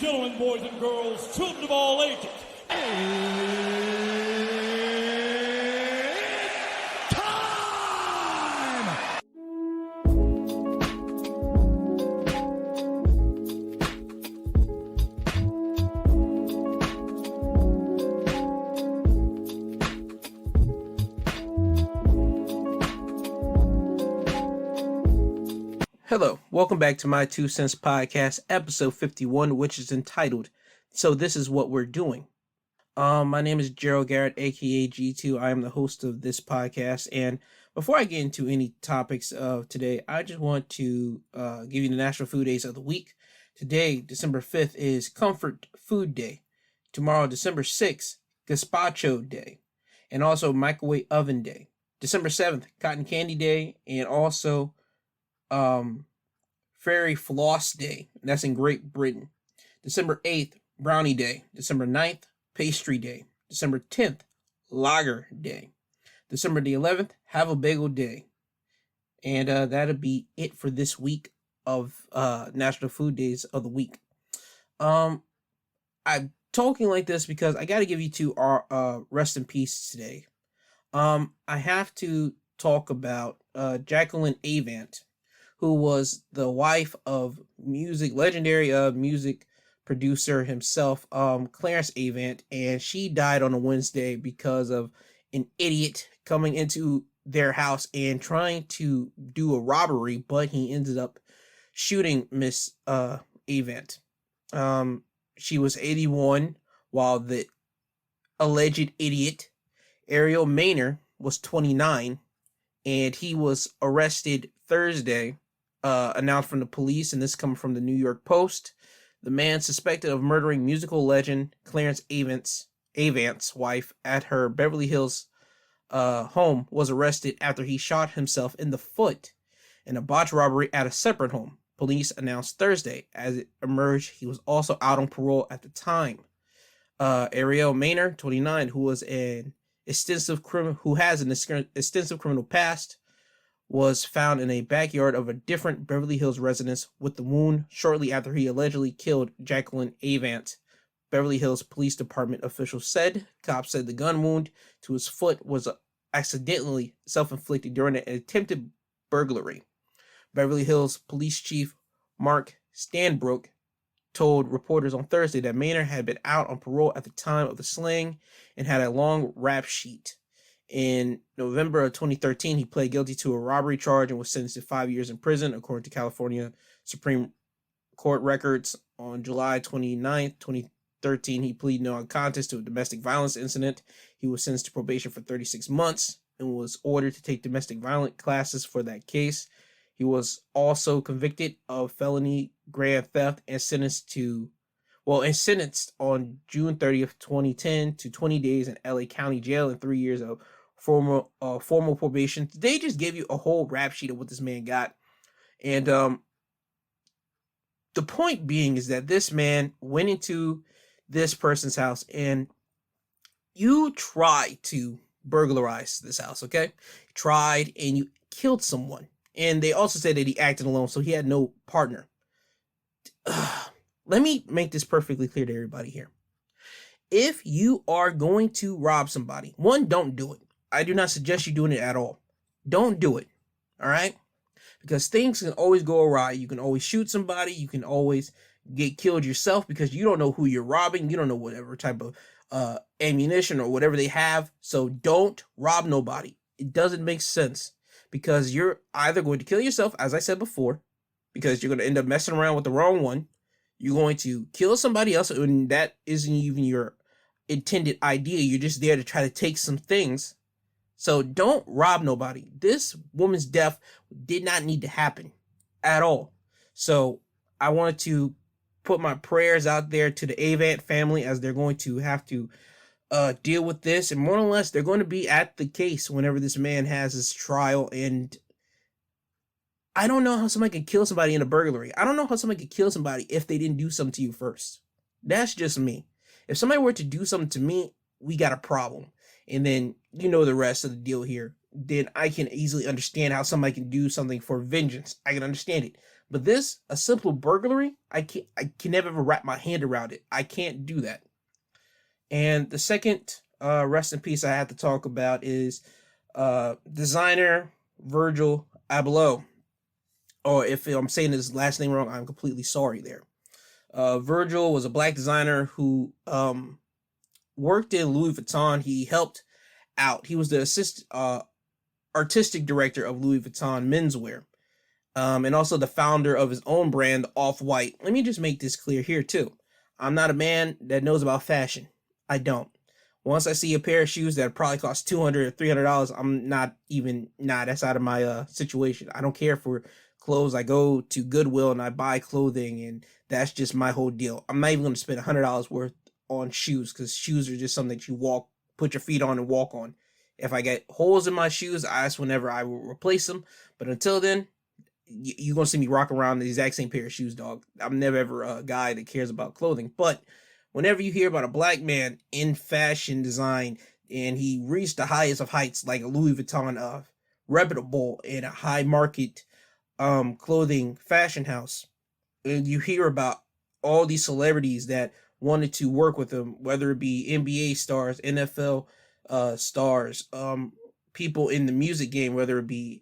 gentlemen, boys and girls, children of all ages. Hello, welcome back to my 2 Cents Podcast, episode 51, which is entitled, So This Is What We're Doing. My name is Gerald Garrett, aka G2. I am the host of this podcast, and before I get into any topics of today, I just want to give you the National Food Days of the week. Today, December 5th, is Comfort Food Day. Tomorrow, December 6th, Gazpacho Day, and also Microwave Oven Day. December 7th, Cotton Candy Day, and also Fairy Floss Day. That's in Great Britain. December 8th, Brownie Day. December 9th, Pastry Day. December 10th, Lager Day. December the 11th, Have a Bagel Day. And that'll be it for this week of National Food Days of the week. I'm talking like this because I got to give you two rest in peace today. I have to talk about Jaqueline Avant, who was the wife of legendary music producer himself, Clarence Avant, and she died on a Wednesday because of an idiot coming into their house and trying to do a robbery, but he ended up shooting Miss Avant. She was 81, while the alleged idiot, Ariel Maynard, was 29, and he was arrested Thursday, announced from the police, and this coming from the New York Post. The man suspected of murdering musical legend Clarence Avant's wife at her Beverly Hills home was arrested after he shot himself in the foot in a botched robbery at a separate home. Police announced Thursday. As it emerged, he was also out on parole at the time. Ariel Maynard, 29, who has an extensive criminal past, was found in a backyard of a different Beverly Hills residence with the wound shortly after he allegedly killed Jaqueline Avant. Beverly Hills Police Department officials said. Cops said the gun wound to his foot was accidentally self-inflicted during an attempted burglary. Beverly Hills Police Chief Mark Stanbrook told reporters on Thursday that Maynard had been out on parole at the time of the slaying and had a long rap sheet. In November of 2013, he pled guilty to a robbery charge and was sentenced to 5 years in prison, according to California Supreme Court records. On July 29th, 2013, he pleaded no contest to a domestic violence incident. He was sentenced to probation for 36 months and was ordered to take domestic violence classes for that case. He was also convicted of felony grand theft and sentenced on June 30th, 2010 to 20 days in LA County Jail and 3 years of formal probation. They just gave you a whole rap sheet of what this man got. And the point being is that this man went into this person's house and you tried to burglarize this house, okay? You tried and you killed someone. And they also said that he acted alone, so he had no partner. Let me make this perfectly clear to everybody here. If you are going to rob somebody, one, don't do it. I do not suggest you doing it at all. Don't do it. All right? Because things can always go awry. You can always shoot somebody. You can always get killed yourself because you don't know who you're robbing. You don't know whatever type of ammunition or whatever they have. So don't rob nobody. It doesn't make sense because you're either going to kill yourself, as I said before, because you're going to end up messing around with the wrong one. You're going to kill somebody else, and that isn't even your intended idea. You're just there to try to take some things. So don't rob nobody. This woman's death did not need to happen at all. So I wanted to put my prayers out there to the Avant family as they're going to have to deal with this. And more or less, they're going to be at the case whenever this man has his trial. And I don't know how somebody can kill somebody in a burglary. I don't know how somebody could kill somebody if they didn't do something to you first. That's just me. If somebody were to do something to me, we got a problem. And then you know the rest of the deal here. Then I can easily understand how somebody can do something for vengeance. I can understand it. But this, a simple burglary, I can never ever wrap my hand around it. I can't do that. And the second rest in peace I have to talk about is designer Virgil Abloh. Or if I'm saying his last name wrong, I'm completely sorry there. Virgil was a black designer who worked in Louis Vuitton. He helped out. He was the artistic director of Louis Vuitton menswear, and also the founder of his own brand, Off-White. Let me just make this clear here too. I'm not a man that knows about fashion. I don't. Once I see a pair of shoes that probably cost $200 or $300, I'm not even, that's out of my situation. I don't care for clothes. I go to Goodwill and I buy clothing, and that's just my whole deal. I'm not even going to spend $100 worth on shoes, because shoes are just something that you put your feet on and walk on. If I get holes in my shoes, that's whenever I will replace them. But until then, you're going to see me rock around the exact same pair of shoes, dog. I'm never ever a guy that cares about clothing. But whenever you hear about a black man in fashion design and he reached the highest of heights, like a Louis Vuitton reputable and a high market clothing fashion house, and you hear about all these celebrities that wanted to work with him, whether it be NBA stars, NFL stars, people in the music game, whether it be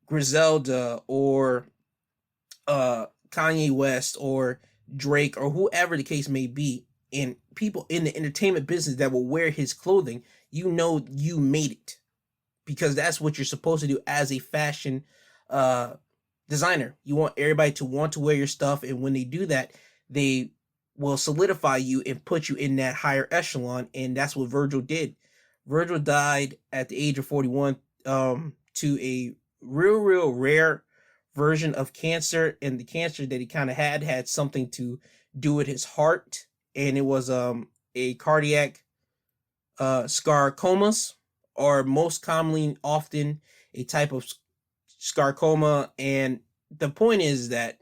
Griselda or Kanye West or Drake or whoever the case may be, and people in the entertainment business that will wear his clothing, you know you made it, because that's what you're supposed to do as a fashion designer. You want everybody to want to wear your stuff, and when they do that, they will solidify you and put you in that higher echelon, and that's what Virgil did. Virgil died at the age of 41 to a real rare version of cancer, and the cancer that he kind of had something to do with his heart, and it was a cardiac sarcomas, or most commonly often a type of sarcoma. And the point is that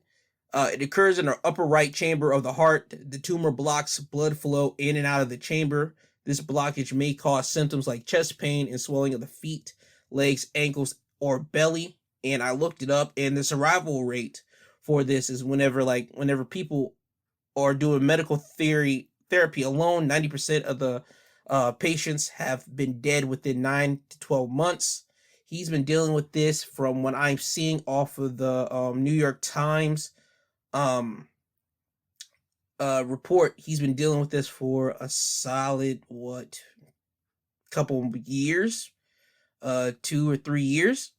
it occurs in the upper right chamber of the heart. The tumor blocks blood flow in and out of the chamber. This blockage may cause symptoms like chest pain and swelling of the feet, legs, ankles, or belly. And I looked it up, and the survival rate for this is whenever people are doing medical therapy alone, 90% of the patients have been dead within 9 to 12 months. He's been dealing with this from what I'm seeing off of the New York Times report. He's been dealing with this for a solid couple years, 2 or 3 years.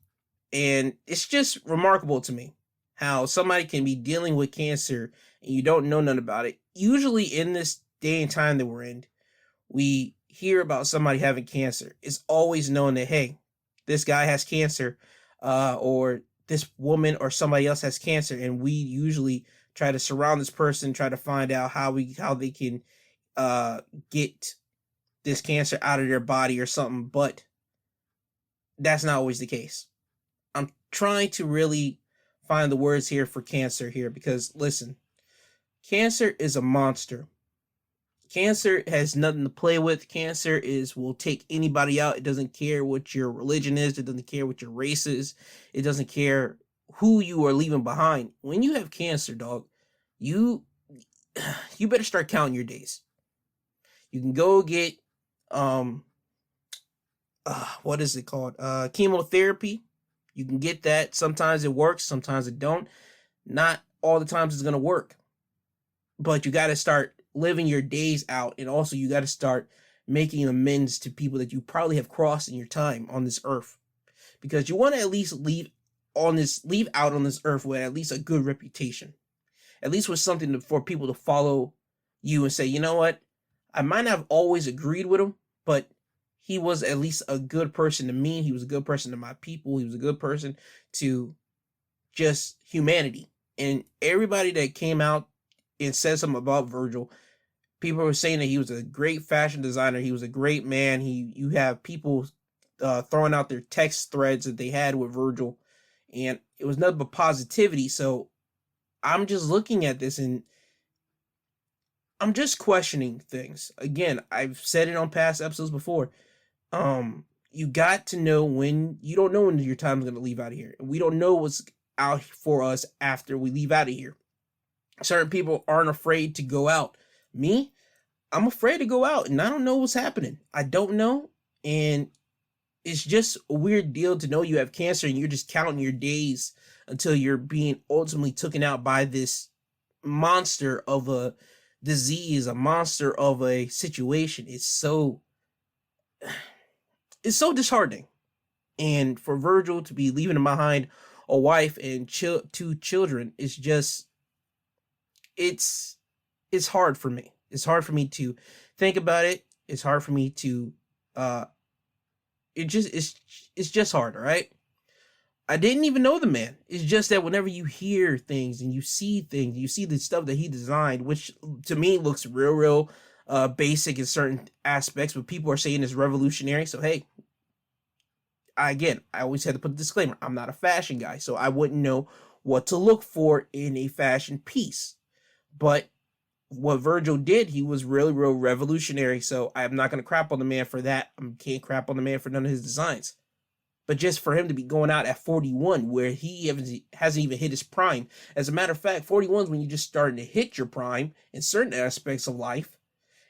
And it's just remarkable to me how somebody can be dealing with cancer and you don't know nothing about it. Usually in this day and time that we're in, we hear about somebody having cancer. It's always known that, hey, this guy has cancer, or this woman or somebody else has cancer, and we usually try to surround this person, try to find out how they can get this cancer out of their body or something. But that's not always the case. I'm trying to really find the words here for cancer here, because listen, cancer is a monster. Cancer has nothing to play with. Cancer will take anybody out. It doesn't care what your religion is. It doesn't care what your race is. It doesn't care who you are leaving behind. When you have cancer, dog, you better start counting your days. You can go get what is it called? Chemotherapy. You can get that. Sometimes it works, sometimes it don't. Not all the times it's gonna work. But you gotta start living your days out, and also you gotta start making amends to people that you probably have crossed in your time on this earth. Because you want to at least leave out on this earth with at least a good reputation. At least with something for people to follow you and say, you know what? I might not have always agreed with him, but he was at least a good person to me. He was a good person to my people. He was a good person to just humanity. And everybody that came out and said something about Virgil, people were saying that he was a great fashion designer. He was a great man. You have people throwing out their text threads that they had with Virgil, and it was nothing but positivity. So I'm just looking at this and I'm just questioning things. Again, I've said it on past episodes before. You got to know when you don't know when your time is going to leave out of here. We don't know what's out for us after we leave out of here. Certain people aren't afraid to go out. Me, I'm afraid to go out, and I don't know what's happening. I don't know, and it's just a weird deal to know you have cancer and you're just counting your days until you're being ultimately taken out by this monster of a disease, a monster of a situation. It's so disheartening. And for Virgil to be leaving behind a wife and two children is just, it's hard for me. It's hard for me to think about it. It's hard for me to it's just hard, all right? I didn't even know the man. It's just that whenever you hear things and you see things, you see the stuff that he designed, which to me looks real basic in certain aspects, but people are saying it's revolutionary. So hey, I always had to put a disclaimer. I'm not a fashion guy, so I wouldn't know what to look for in a fashion piece. But what Virgil did, he was really real revolutionary. So I'm not going to crap on the man for that. I can't crap on the man for none of his designs. But just for him to be going out at 41, where he hasn't even hit his prime. As a matter of fact, 41 is when you're just starting to hit your prime in certain aspects of life.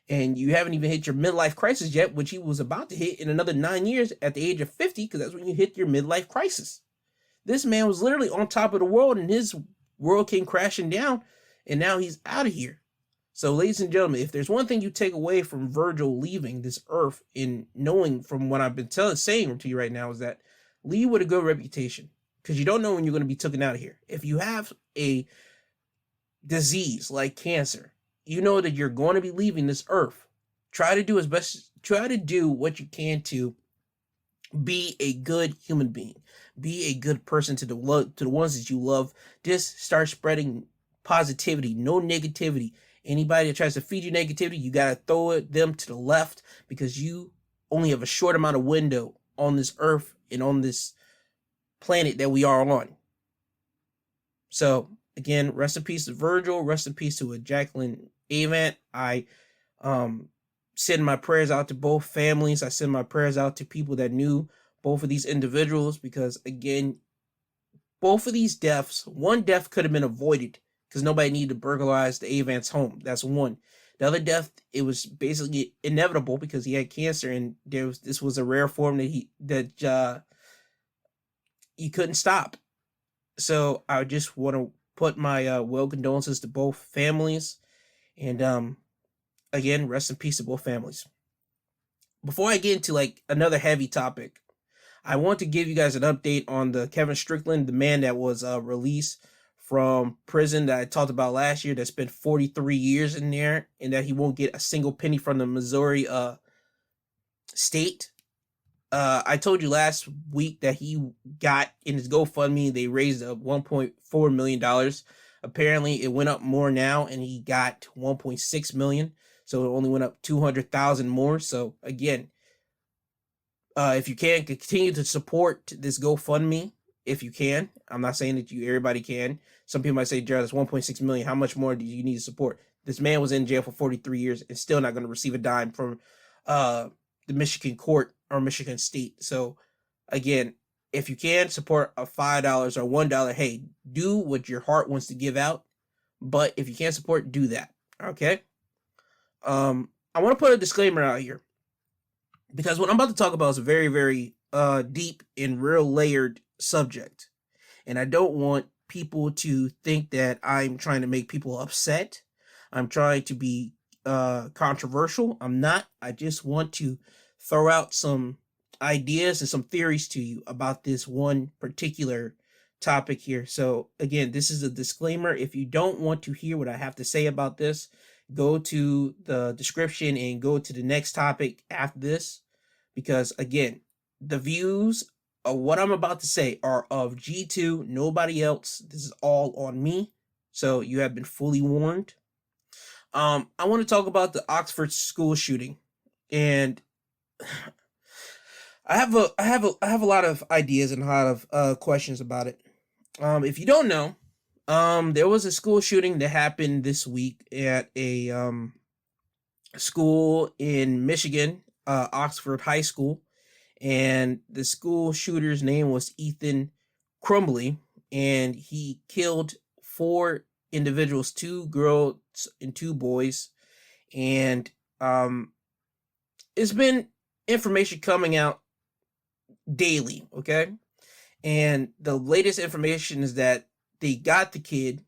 And you haven't even hit your midlife crisis yet, which he was about to hit in another 9 years at the age of 50, because that's when you hit your midlife crisis. This man was literally on top of the world, and his world came crashing down, and now he's out of here. So, ladies and gentlemen, if there's one thing you take away from Virgil leaving this earth, in knowing from what I've been saying to you right now, is that leave with a good reputation, because you don't know when you're going to be taken out of here. If you have a disease like cancer, you know that you're going to be leaving this earth. Try to do what you can to be a good human being, be a good person to the ones that you love. Just start spreading positivity, no negativity. Anybody that tries to feed you negativity, you got to throw them to the left, because you only have a short amount of window on this earth and on this planet that we are on. So again, rest in peace to Virgil, rest in peace to Jaqueline Avant. I send my prayers out to both families. I send my prayers out to people that knew both of these individuals, because again, both of these deaths, one death could have been avoided because nobody needed to burglarize the Avant's home. That's one. The other death, it was basically inevitable because he had cancer, and this was a rare form that you couldn't stop. So I just want to put my well condolences to both families, and again, rest in peace to both families. Before I get into like another heavy topic, I want to give you guys an update on the Kevin Strickland, the man that was released from prison that I talked about last year, that spent 43 years in there, and that he won't get a single penny from the Missouri state. I told you last week that he got in his GoFundMe, they raised $1.4 million. Apparently it went up more now, and he got 1.6 million. So it only went up 200,000 more. So again, if you can, continue to support this GoFundMe. If you can, I'm not saying that everybody can. Some people might say, Jared, that's 1.6 million. How much more do you need to support? This man was in jail for 43 years and still not going to receive a dime from the Michigan court or Michigan state. So again, if you can support a $5 or $1, hey, do what your heart wants to give out. But if you can't support, do that. Okay. I want to put a disclaimer out here, because what I'm about to talk about is a very, very deep and real layered subject. And I don't want people to think that I'm trying to make people upset. I'm trying to be controversial. I'm not. I just want to throw out some ideas and some theories to you about this one particular topic here. So again, this is a disclaimer. If you don't want to hear what I have to say about this, go to the description and go to the next topic after this, because again, the views of what I'm about to say are of G2, nobody else. This is all on me. So you have been fully warned. I want to talk about the Oxford school shooting, and I have a lot of ideas and a lot of questions about it. If you don't know, there was a school shooting that happened this week at a school in Michigan, Oxford High School, and the school shooter's name was Ethan Crumbley, and he killed 4 individuals, 2 girls and 2 boys. And it's been information coming out daily, okay? And the latest information is that they got the kid.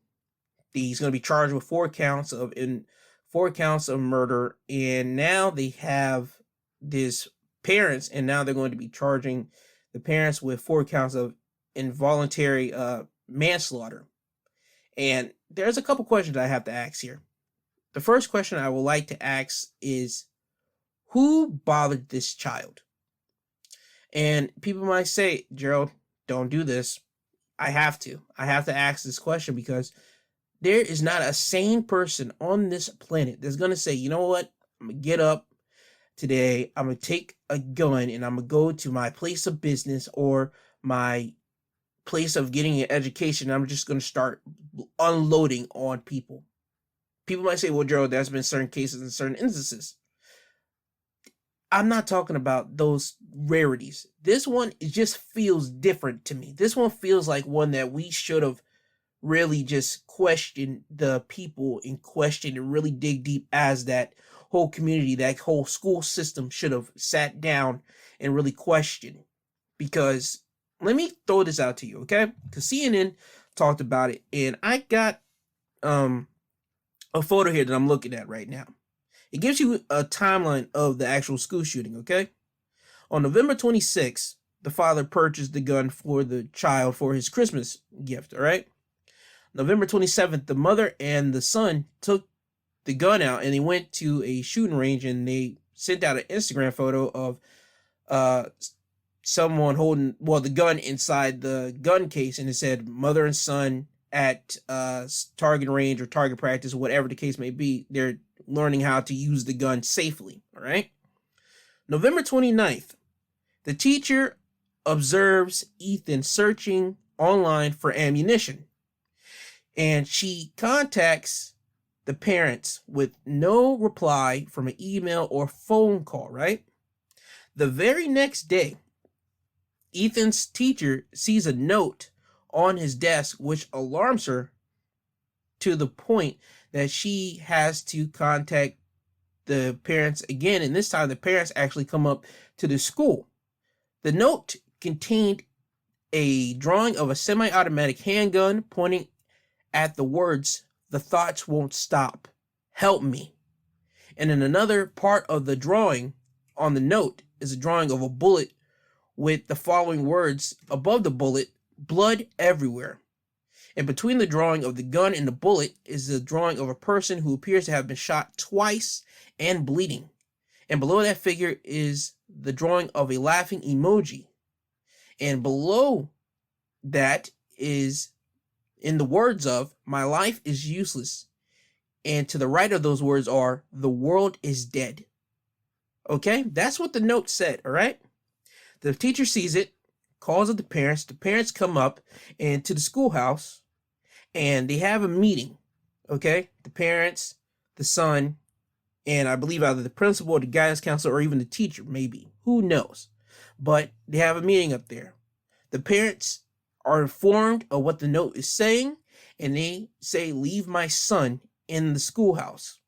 He's going to be charged with 4 counts of murder, and now they have this parents, and now they're going to be charging the parents with 4 counts of involuntary manslaughter. And there's a couple questions I have to ask here. The first question I would like to ask is, who bothered this child? And people might say, Gerald, don't do this. I have to ask this question, because there is not a sane person on this planet that's going to say, you know what, I'm going to get up today, I'm going to take a gun, and I'm going to go to my place of business or my place of getting an education, and I'm just going to start unloading on people. People might say, well, Gerald, there's been certain cases and certain instances. I'm not talking about those rarities. This one, it just feels different to me. This one feels like one that we should have really just questioned the people in question and really dig deep as that whole community, that whole school system should have sat down and really questioned. Because let me throw this out to you, okay? Because CNN talked about it, and I got a photo here that I'm looking at right now. It gives you a timeline of the actual school shooting, okay? On November 26th, the father purchased the gun for the child for his Christmas gift, all right? November 27th, the mother and the son took the gun out and they went to a shooting range, and they sent out an Instagram photo of someone holding, the gun inside the gun case, and it said mother and son at target range or target practice, whatever the case may be. They're learning how to use the gun safely, all right? November 29th, the teacher observes Ethan searching online for ammunition, and she contacts the parents with no reply from an email or phone call, right? The very next day, Ethan's teacher sees a note on his desk which alarms her to the point that she has to contact the parents again, and this time the parents actually come up to the school. The note contained a drawing of a semi-automatic handgun pointing at the words, "The thoughts won't stop. Help me." And in another part of the drawing on the note is a drawing of a bullet with the following words above the bullet: "Blood everywhere." And between the drawing of the gun and the bullet is the drawing of a person who appears to have been shot twice and bleeding. And below that figure is the drawing of a laughing emoji. And below that is in the words of, "My life is useless." And to the right of those words are, "The world is dead." Okay, that's what the note said, all right? The teacher sees it, calls up the parents come up and to the schoolhouse, and they have a meeting, okay? The parents, the son, and I believe either the principal or the guidance counselor or even the teacher, maybe. Who knows? But they have a meeting up there. The parents are informed of what the note is saying, and they say, "Leave my son in the schoolhouse."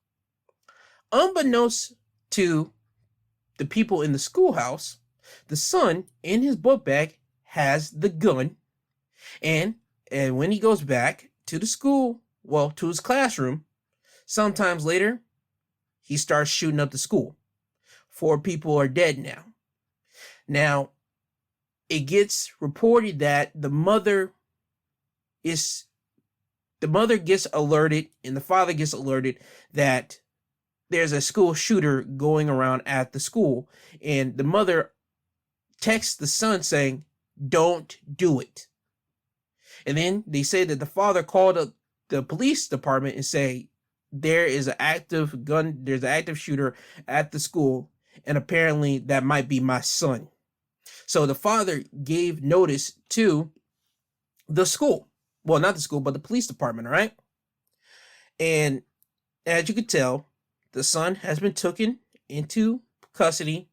Unbeknownst to the people in the schoolhouse, the son in his book bag has the gun, and when he goes back to the school, to his classroom, sometimes later, he starts shooting up the school. 4 people are dead now. Now, it gets reported that the mother gets alerted and the father gets alerted that there's a school shooter going around at the school, and the mother texts the son saying, "Don't do it." And then they say that the father called up the police department and say, there's an active shooter at the school, and apparently that might be my son. So the father gave notice to the school. Well, not the school, but the police department, all right? And as you could tell, the son has been taken into custody.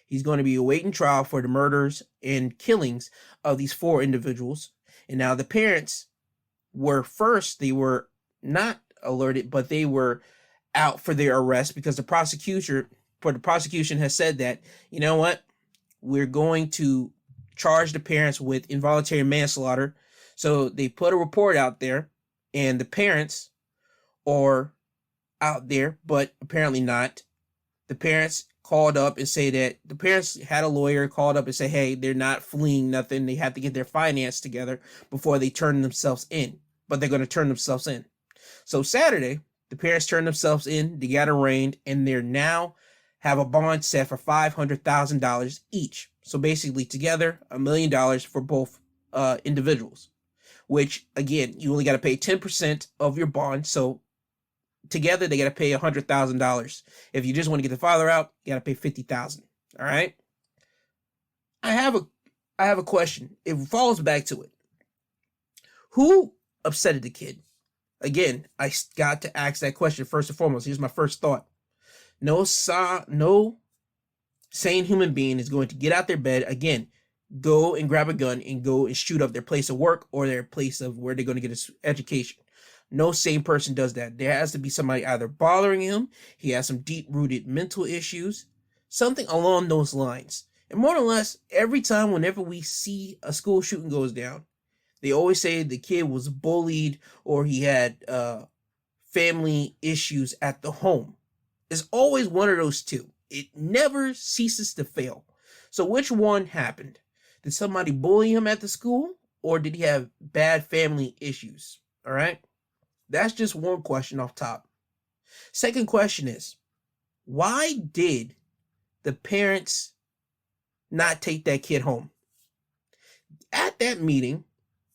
He's going to be awaiting trial for the murders and killings of these 4 individuals. And now the parents they were not alerted, but they were out for their arrest because the prosecution has said that, you know what, we're going to charge the parents with involuntary manslaughter. So they put a report out there, and the parents are out there, but apparently not. The parents called up and say that the parents had a lawyer called up and say, hey, they're not fleeing nothing. They have to get their finance together before they turn themselves in, but they're going to turn themselves in. So Saturday, the parents turned themselves in, they got arraigned, and they're now have a bond set for $500,000 each. So basically together, $1 million for both individuals, which again, you only got to pay 10% of your bond. So together they got to pay $100,000. If you just want to get the father out, you got to pay $50,000. All right. I have a question. It falls back to it. Who upsetted the kid? Again, I got to ask that question first and foremost. Here's my first thought. No sane human being is going to get out their bed, again, go and grab a gun and go and shoot up their place of work or their place of where they're going to get his education. No sane person does that. There has to be somebody either bothering him, he has some deep-rooted mental issues, something along those lines. And more or less, every time whenever we see a school shooting goes down, they always say the kid was bullied or he had family issues at the home. It's always one of those two. It never ceases to fail. So which one happened? Did somebody bully him at the school, or did he have bad family issues? All right. That's just one question off top. Second question is, why did the parents not take that kid home? At that meeting,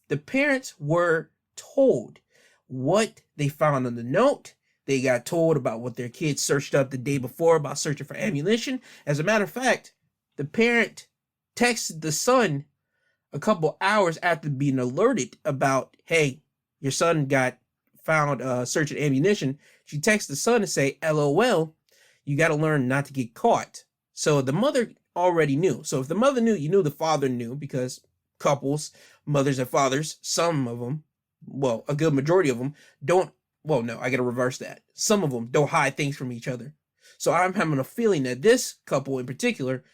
the parents were told what they found on the note. They got told about what their kids searched up the day before about searching for ammunition. As a matter of fact, the parent texted the son a couple hours after being alerted about, hey, your son got found searching ammunition. She texted the son to say, LOL, you got to learn not to get caught. So the mother already knew. So if the mother knew, you knew the father knew, because couples, mothers and fathers, some of them, well, a good majority of them don't. Well, no, I got to reverse that. Some of them don't hide things from each other. So I'm having a feeling that this couple in particular,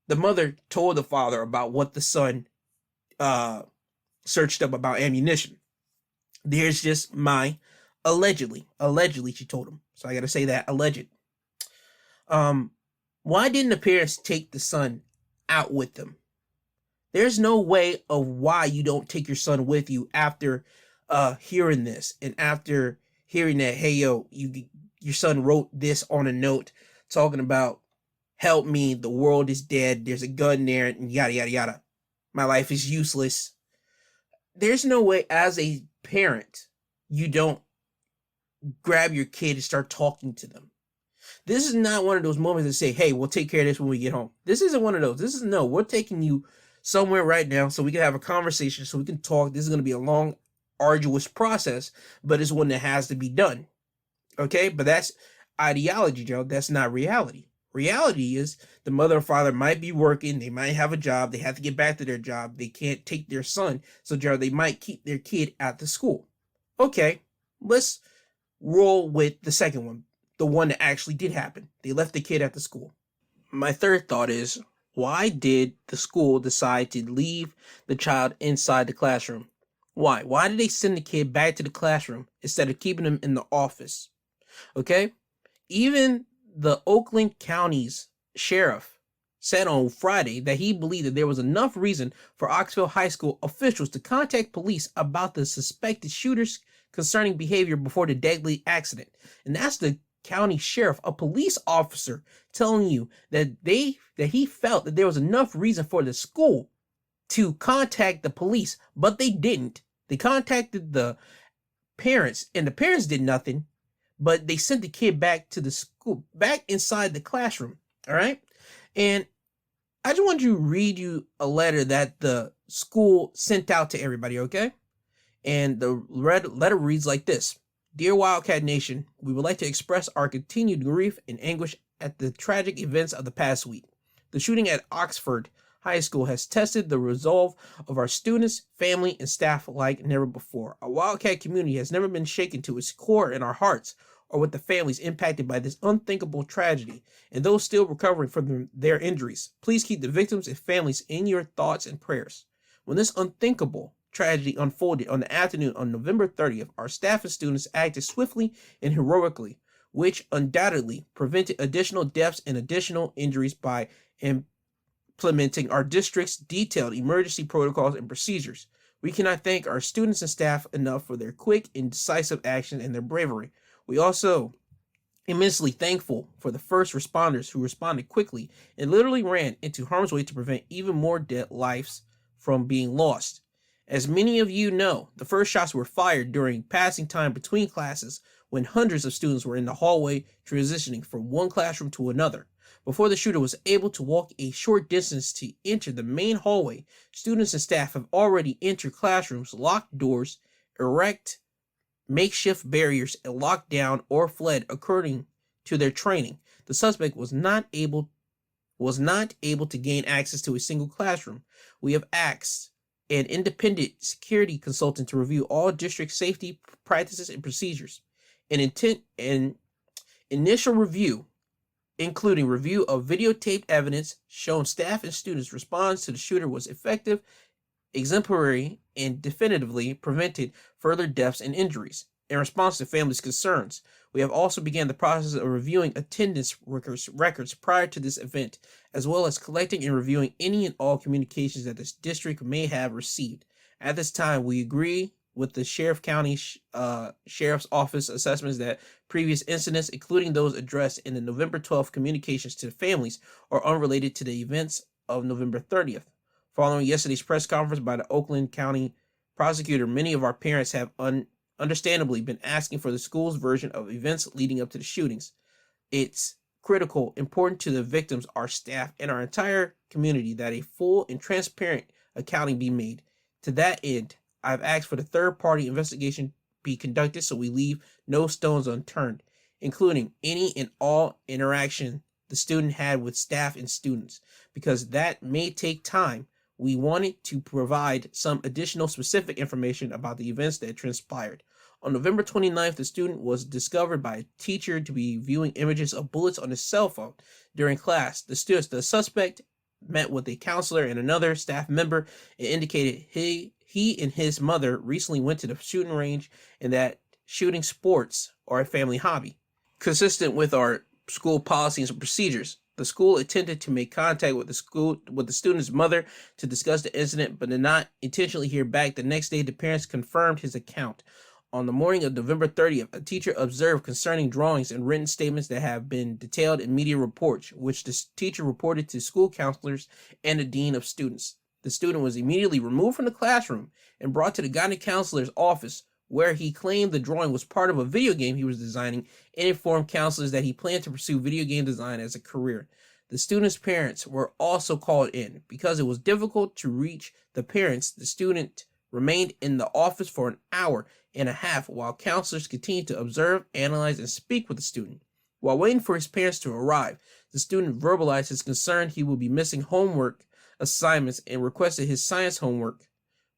the mother told the father about what the son searched up about ammunition. There's just my allegedly she told him. So I got to say that alleged. Why didn't the parents take the son out with them? There's no way of why you don't take your son with you after hearing this and after hearing that, hey, yo, your son wrote this on a note talking about, help me, the world is dead, there's a gun there, and yada, yada, yada. My life is useless. There's no way as a parent you don't grab your kid and start talking to them. This is not one of those moments that say, hey, we'll take care of this when we get home. This isn't one of those. This is, no, we're taking you somewhere right now so we can have a conversation, so we can talk. This is going to be a long, arduous process, but it's one that has to be done. Okay, but that's ideology, Joe. That's not reality. Reality is the mother and father might be working, they might have a job, they have to get back to their job, they can't take their son, so Joe, they might keep their kid at the school. Okay, let's roll with the second one, the one that actually did happen. They left the kid at the school. My third thought is, why did the school decide to leave the child inside the classroom? Why? Why did they send the kid back to the classroom instead of keeping him in the office? Okay? Even the Oakland County's sheriff said on Friday that he believed that there was enough reason for Oxford High School officials to contact police about the suspected shooter's concerning behavior before the deadly accident. And that's the county sheriff, a police officer, telling you that he felt that there was enough reason for the school to contact the police, but they didn't. They contacted the parents, and the parents did nothing, but they sent the kid back to the school, back inside the classroom. All right. And I just want to read you a letter that the school sent out to everybody. Okay. And the letter reads like this. Dear Wildcat Nation, we would like to express our continued grief and anguish at the tragic events of the past week. The shooting at Oxford High School has tested the resolve of our students, family, and staff like never before. Our Wildcat community has never been shaken to its core in our hearts or with the families impacted by this unthinkable tragedy and those still recovering from their injuries. Please keep the victims and families in your thoughts and prayers. When this unthinkable tragedy unfolded on the afternoon on November 30th, our staff and students acted swiftly and heroically, which undoubtedly prevented additional deaths and additional injuries by implementing our district's detailed emergency protocols and procedures. We cannot thank our students and staff enough for their quick and decisive action and their bravery. We also immensely thankful for the first responders who responded quickly and literally ran into harm's way to prevent even more dead lives from being lost. As many of you know, the first shots were fired during passing time between classes when hundreds of students were in the hallway transitioning from one classroom to another. Before the shooter was able to walk a short distance to enter the main hallway, students and staff have already entered classrooms, locked doors, erect makeshift barriers, and locked down or fled according to their training. The suspect was not able to gain access to a single classroom. We have asked an independent security consultant to review all district safety practices and procedures. An initial review, including review of videotaped evidence, shown staff and students' response to the shooter was effective, exemplary, and definitively prevented further deaths and injuries. In response to families' concerns, we have also begun the process of reviewing attendance records prior to this event, as well as collecting and reviewing any and all communications that this district may have received. At this time, we agree with the County Sheriff's Office assessments that previous incidents, including those addressed in the November 12th communications to the families, are unrelated to the events of November 30th. Following yesterday's press conference by the Oakland County prosecutor, many of our parents have understandably been asking for the school's version of events leading up to the shootings. It's important to the victims, our staff, and our entire community that a full and transparent accounting be made. To that end, I've asked for the third-party investigation be conducted so we leave no stones unturned, including any and all interaction the student had with staff and students, because that may take time. We wanted to provide some additional specific information about the events that transpired. On November 29th, the student was discovered by a teacher to be viewing images of bullets on his cell phone during class. The suspect met with a counselor and another staff member and indicated he and his mother recently went to the shooting range and that shooting sports are a family hobby. Consistent with our school policies and procedures, the school attempted to make contact with the student's mother to discuss the incident, but did not intentionally hear back. The next day, the parents confirmed his account. On the morning of November 30th, a teacher observed concerning drawings and written statements that have been detailed in media reports, which the teacher reported to school counselors and the dean of students. The student was immediately removed from the classroom and brought to the guidance counselor's office, where he claimed the drawing was part of a video game he was designing and informed counselors that he planned to pursue video game design as a career. The student's parents were also called in. Because it was difficult to reach the parents, the student remained in the office for an hour and a half while counselors continued to observe, analyze, and speak with the student. While waiting for his parents to arrive, the student verbalized his concern he would be missing homework assignments and requested his science homework,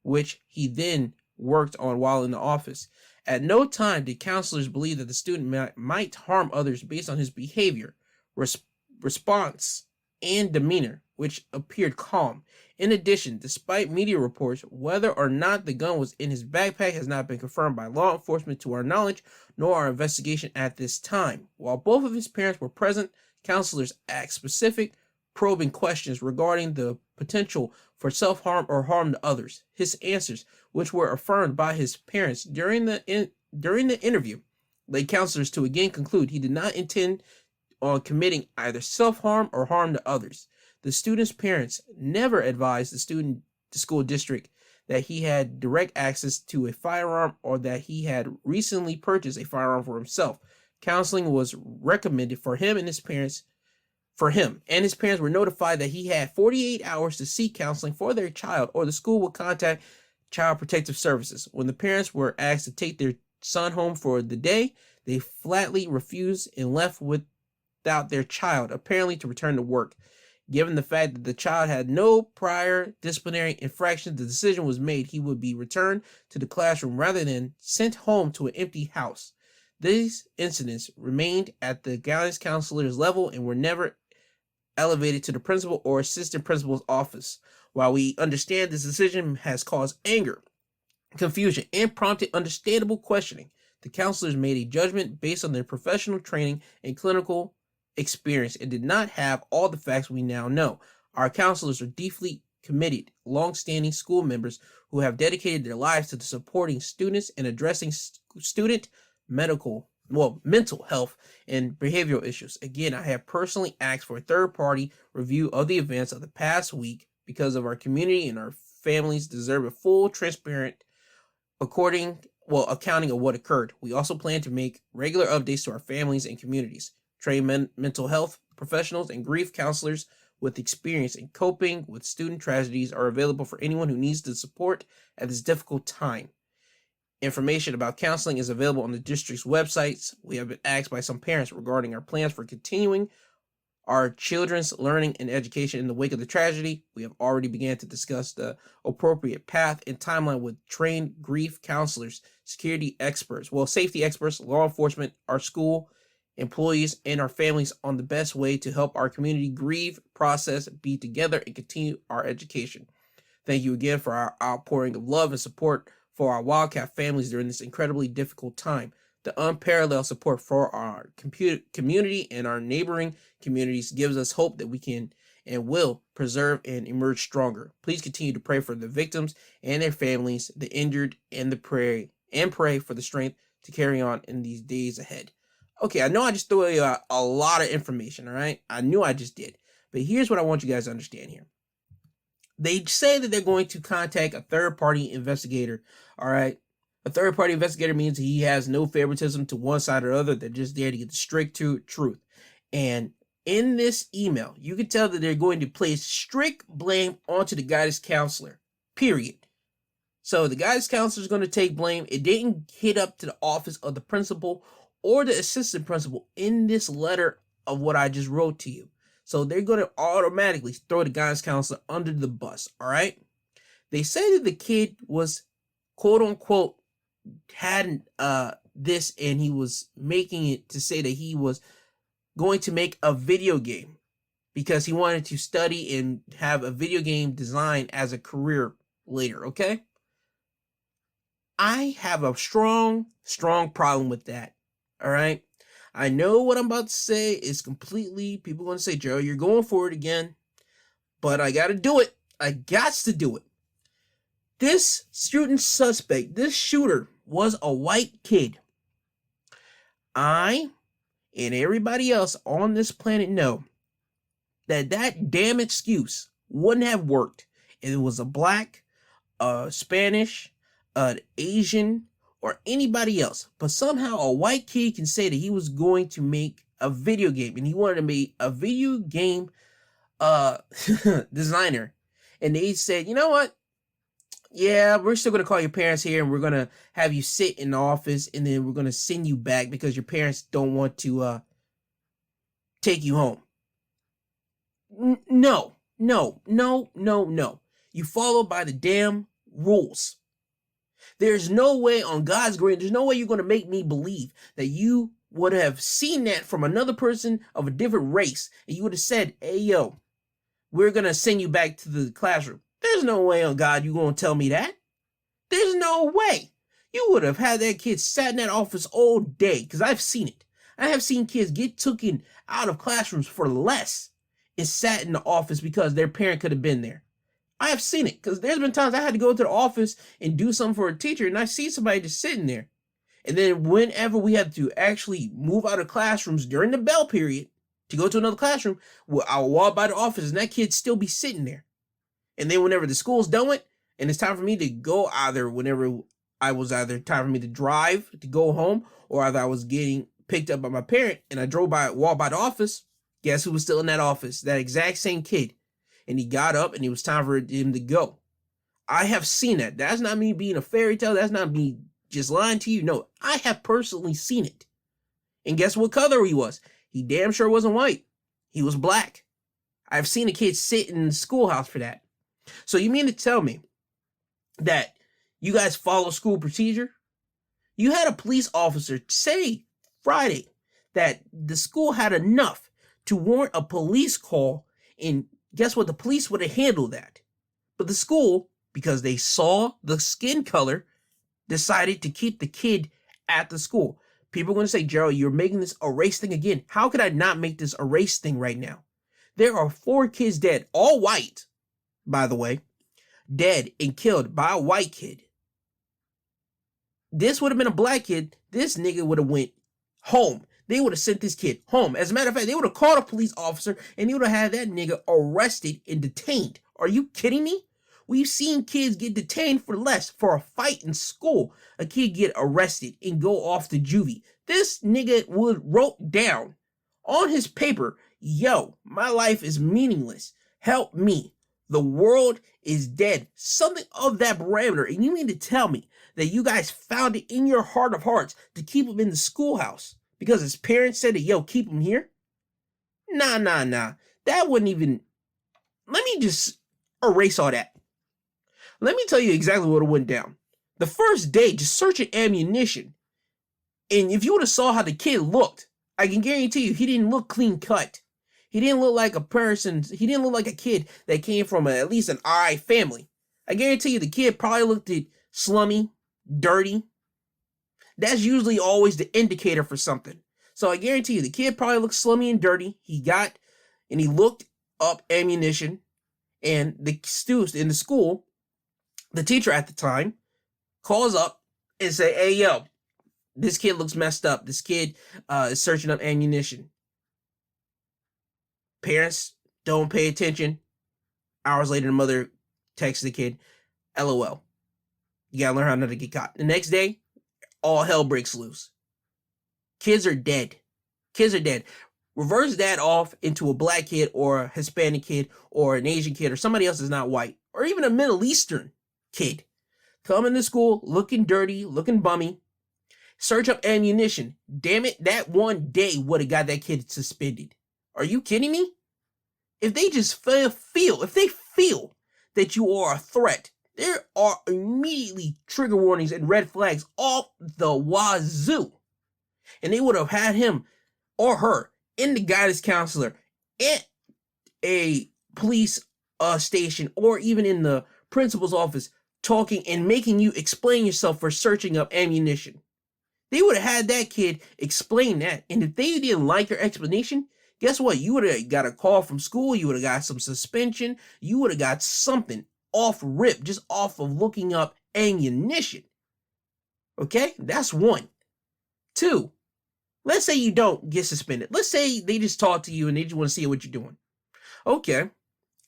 which he then worked on while in the office. At no time did counselors believe that the student might harm others based on his behavior, response, and demeanor, which appeared calm. In addition, despite media reports, whether or not the gun was in his backpack has not been confirmed by law enforcement to our knowledge, nor our investigation at this time. While both of his parents were present, counselors asked specific probing questions regarding the potential for self-harm or harm to others. His answers, which were affirmed by his parents during the interview, led counselors to again conclude he did not intend on committing either self-harm or harm to others. The student's parents never advised the school district that he had direct access to a firearm or that he had recently purchased a firearm for himself. Counseling was recommended for him, and his parents were notified that he had 48 hours to seek counseling for their child, or the school would contact Child Protective Services. When the parents were asked to take their son home for the day, they flatly refused and left without their child, apparently to return to work. Given the fact that the child had no prior disciplinary infraction, the decision was made he would be returned to the classroom rather than sent home to an empty house. These incidents remained at the guidance counselor's level and were never elevated to the principal or assistant principal's office. While we understand this decision has caused anger, confusion, and prompted understandable questioning, the counselors made a judgment based on their professional training and clinical experience and did not have all the facts we now know. Our counselors are deeply committed, long-standing school members who have dedicated their lives to supporting students and addressing student mental health and behavioral issues. Again, I have personally asked for a third-party review of the events of the past week because of our community and our families deserve a full, transparent, accounting of what occurred. We also plan to make regular updates to our families and communities. Trained mental health professionals and grief counselors with experience in coping with student tragedies are available for anyone who needs the support at this difficult time. Information about counseling is available on the district's websites. We have been asked by some parents regarding our plans for continuing our children's learning and education in the wake of the tragedy. We have already began to discuss the appropriate path and timeline with trained grief counselors, safety experts, law enforcement, our school employees, and our families on the best way to help our community grieve, process, be together, and continue our education. Thank you again for our outpouring of love and support for our Wildcat families during this incredibly difficult time. The unparalleled support for our community and our neighboring communities gives us hope that we can and will preserve and emerge stronger. Please continue to pray for the victims and their families, the injured, and pray for the strength to carry on in these days ahead. Okay, I know I just threw you a lot of information, all right? I knew I just did. But here's what I want you guys to understand here. They say that they're going to contact a third-party investigator, all right? A third-party investigator means he has no favoritism to one side or other. They're just there to get the strict truth. And in this email, you can tell that they're going to place strict blame onto the guidance counselor, period. So the guidance counselor is going to take blame. It didn't hit up to the office of the principal or the assistant principal in this letter of what I just wrote to you. So they're going to automatically throw the guidance counselor under the bus, all right? They say that the kid was, quote unquote, had this and he was making it to say that he was going to make a video game because he wanted to study and have a video game design as a career later, okay? I have a strong problem with that, all right? I know what I'm about to say is completely, people are going to say, Joe, you're going for it again, but I got to do it. I got to do it. This student suspect, this shooter, was a white kid. I and everybody else on this planet know that damn excuse wouldn't have worked if it was a black, Spanish, an Asian, or anybody else. But somehow a white kid can say that he was going to make a video game and he wanted to be a video game designer. And they said, you know what? Yeah, we're still going to call your parents here and we're going to have you sit in the office and then we're going to send you back because your parents don't want to take you home. No. You follow by the damn rules. There's no way on God's green, there's no way you're going to make me believe that you would have seen that from another person of a different race and you would have said, hey, yo, we're going to send you back to the classroom. There's no way on God you're going to tell me that. There's no way. You would have had that kid sat in that office all day because I've seen it. I have seen kids get taken out of classrooms for less and sat in the office because their parent could have been there. I have seen it because there's been times I had to go to the office and do something for a teacher and I see somebody just sitting there. And then whenever we had to actually move out of classrooms during the bell period to go to another classroom, I would walk by the office and that kid still be sitting there. And then whenever the school's done with and it's time for me to go, whenever I was time for me to drive to go home or either I was getting picked up by my parent and I walked by the office, guess who was still in that office? That exact same kid. And he got up and it was time for him to go. I have seen that. That's not me being a fairy tale. That's not me just lying to you. No, I have personally seen it. And guess what color he was? He damn sure wasn't white. He was black. I've seen a kid sit in the schoolhouse for that. So you mean to tell me that you guys follow school procedure? You had a police officer say Friday that the school had enough to warrant a police call, and guess what? The police would have handled that. But the school, because they saw the skin color, decided to keep the kid at the school. People are going to say, Gerald, you're making this a race thing again. How could I not make this a race thing right now? There are 4 kids dead, all white, by the way, dead and killed by a white kid. This would have been a black kid. This nigga would have went home. They would have sent this kid home. As a matter of fact, they would have called a police officer and they would have had that nigga arrested and detained. Are you kidding me? We've seen kids get detained for less for a fight in school. A kid get arrested and go off to juvie. This nigga wrote down on his paper, yo, my life is meaningless. Help me. The world is dead. Something of that parameter. And you mean to tell me that you guys found it in your heart of hearts to keep him in the schoolhouse because his parents said that, yo, keep him here? Nah. That wouldn't even... Let me just erase all that. Let me tell you exactly what went down. The first day, just searching ammunition. And if you would have saw how the kid looked, I can guarantee you he didn't look clean cut. He didn't look like a person. He didn't look like a kid that came from at least an R.I.P family. I guarantee you the kid probably looked at slummy, dirty. That's usually always the indicator for something. So I guarantee you the kid probably looked slummy and dirty. He looked up ammunition, and the students in the school, the teacher at the time, calls up and say, hey, yo, this kid looks messed up. This kid is searching up ammunition. Parents don't pay attention. Hours later, the mother texts the kid, LOL. You gotta learn how not to get caught. The next day, all hell breaks loose. Kids are dead. Reverse that off into a black kid or a Hispanic kid or an Asian kid or somebody else that's not white or even a Middle Eastern kid. Coming to school, looking dirty, looking bummy. Search up ammunition. Damn it, that one day would have got that kid suspended. Are you kidding me? If they just feel that you are a threat, there are immediately trigger warnings and red flags off the wazoo. And they would have had him or her in the guidance counselor at a police station or even in the principal's office talking and making you explain yourself for searching up ammunition. They would have had that kid explain that. And if they didn't like your explanation, guess what? You would have got a call from school. You would have got some suspension. You would have got something off rip, just off of looking up ammunition. Okay? That's 1. 2, let's say you don't get suspended. Let's say they just talk to you and they just want to see what you're doing. Okay.